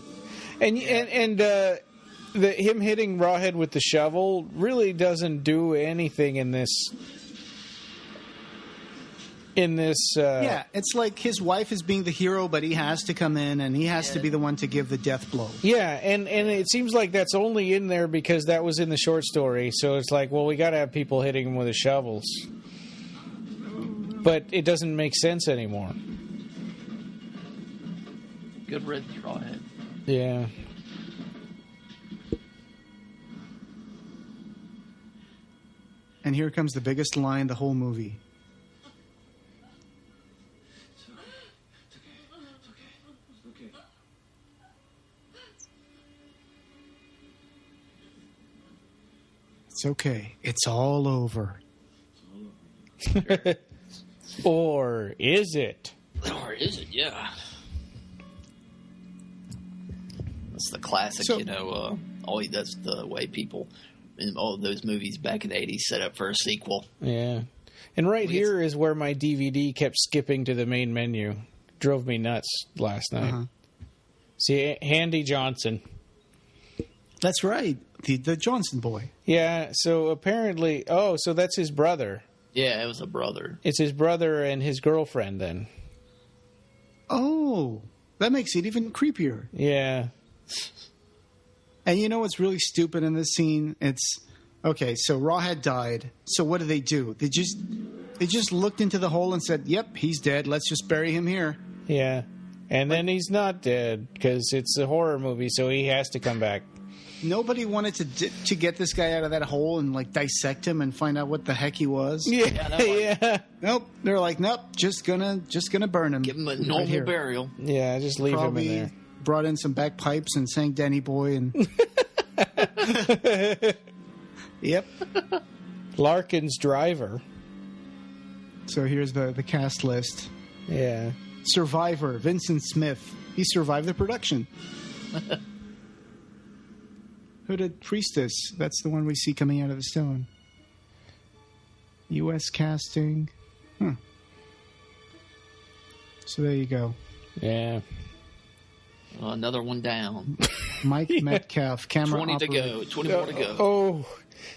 and him hitting Rawhead with the shovel really doesn't do anything in this. Yeah, it's like his wife is being the hero, but he has to come in and he has to be the one to give the death blow. Yeah, and it seems like that's only in there because that was in the short story. So it's like, well, we got to have people hitting him with the shovels, but it doesn't make sense anymore. Good riddance, Rawhead. Yeah. And here comes the biggest line the whole movie. It's okay. It's all over. Or is it? Or is it? Yeah. That's the classic, that's the way people in all of those movies back in the 80s set up for a sequel. Yeah. And here is where my DVD kept skipping to the main menu. Drove me nuts last night. Uh-huh. See, Handy Johnson. That's right. The Johnson boy. Yeah, so apparently... Oh, so that's his brother. Yeah, it was a brother. It's his brother and his girlfriend, then. Oh, that makes it even creepier. Yeah. And you know what's really stupid in this scene? It's... Okay, so Rawhead died. So what do? They just looked into the hole and said, yep, he's dead. Let's just bury him here. Yeah. And then he's not dead because it's a horror movie, so he has to come back. Nobody wanted to get this guy out of that hole and like dissect him and find out what the heck he was. Yeah. Nope. They're like, nope. Just gonna burn him. Give him a normal burial. Yeah, just leave him in there. Brought in some bagpipes and sang Danny Boy and. Yep. Larkin's driver. So here's the cast list. Yeah. Survivor, Vincent Smith. He survived the production. Hooded Priestess. That's the one we see coming out of the stone. U.S. casting. So there you go. Yeah. Another one down. Mike Metcalf, camera 20 to go. 20 more to go. Oh,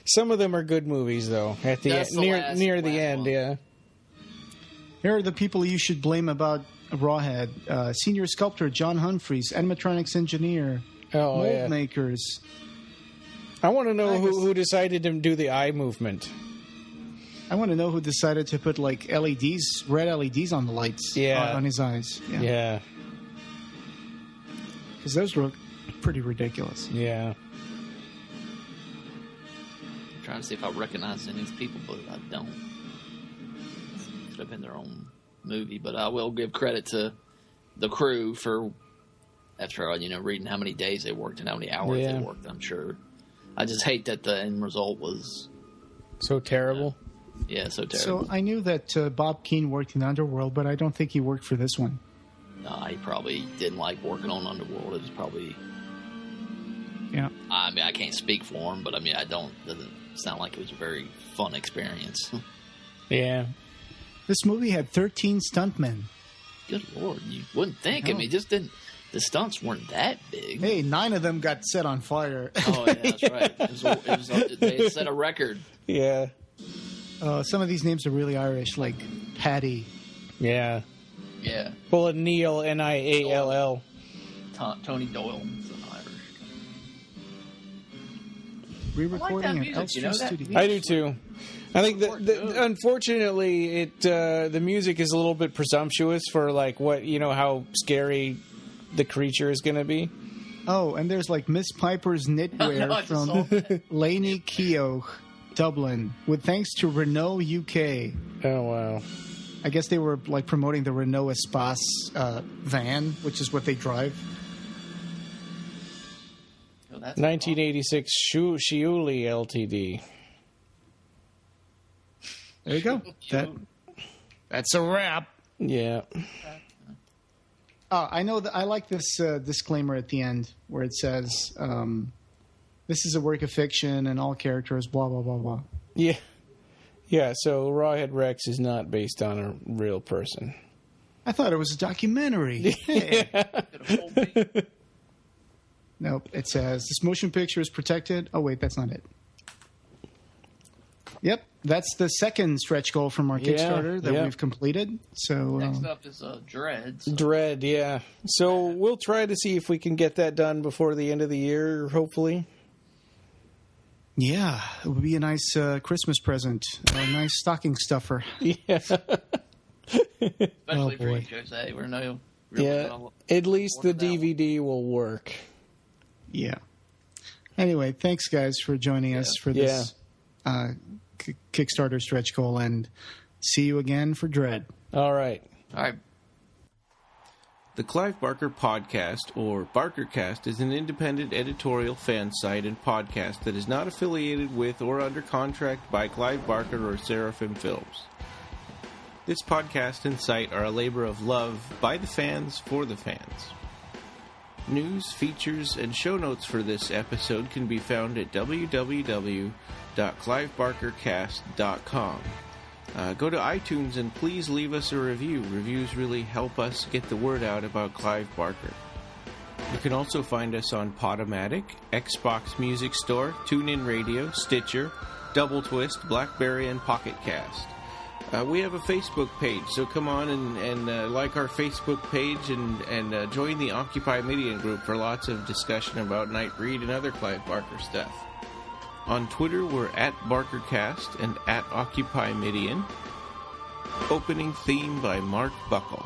some of them are good movies, though. At the end, near the end, one. yeah. Here are the people you should blame about Rawhead. Senior sculptor John Humphreys, animatronics engineer, mold makers. I want to know who decided to do the eye movement. I want to know who decided to put like LEDs, red LEDs on the lights on his eyes. Yeah. Because those look pretty ridiculous. Yeah. I'm trying to see if I recognize any of these people, but I don't. Could have been their own movie, but I will give credit to the crew for, after reading how many days they worked and how many hours they worked. I'm sure. I just hate that the end result was so terrible. Yeah, so terrible. So I knew that Bob Keane worked in Underworld, but I don't think he worked for this one. No, he probably didn't like working on Underworld. It was probably... Yeah. I mean, I can't speak for him, but I mean, doesn't sound like it was a very fun experience. Yeah. This movie had 13 stuntmen. Good Lord, you wouldn't think. I mean, just didn't... The stunts weren't that big. Hey, 9 of them got set on fire. Oh, yeah, that's right. They set a record. Yeah. Some of these names are really Irish, like Paddy. Yeah. Yeah. Well, Neil, Niall. Tony Doyle is an Irish. Re-recording at Elstree Studios. I do too. I think that unfortunately, the music is a little bit presumptuous for like how scary the creature is going to be. Oh, and there's like Miss Piper's knitwear from Laney Keogh, Dublin, with thanks to Renault UK. Oh wow! I guess they were like promoting the Renault Espace van, which is what they drive. 1986 Shiuli Ltd. There you go. That's a wrap. Yeah. I know that I like this disclaimer at the end where it says, "This is a work of fiction and all characters, blah blah blah blah." Yeah, yeah. So Rawhead Rex is not based on a real person. I thought it was a documentary. Hey. Nope. It says this motion picture is protected. Oh wait, that's not it. Yep, that's the second stretch goal from our Kickstarter that we've completed. So next up is Dread. So. Dread, yeah. So we'll try to see if we can get that done before the end of the year, hopefully. Yeah, it would be a nice Christmas present, a nice stocking stuffer. Yeah. Especially for you, Jose. We're at least the DVD will work. Yeah. Anyway, thanks guys for joining us for this Kickstarter stretch goal, and see you again for Dread. All right. The Clive Barker Podcast, or BarkerCast, is an independent editorial fan site and podcast that is not affiliated with or under contract by Clive Barker or Seraphim Films. This podcast and site are a labor of love by the fans for the fans. News, features, and show notes for this episode can be found at www.clivebarkercast.com. Go to iTunes and please leave us a review. Reviews really help us get the word out about Clive Barker. You can also find us on Podomatic, Xbox Music Store, TuneIn Radio, Stitcher, Double Twist, BlackBerry, and Pocket Cast. We have a Facebook page, so come on and like our Facebook page and join the Occupy Midian group for lots of discussion about Nightbreed and other Clive Barker stuff. On Twitter, we're at BarkerCast and at Occupy Midian. Opening theme by Mark Buckle.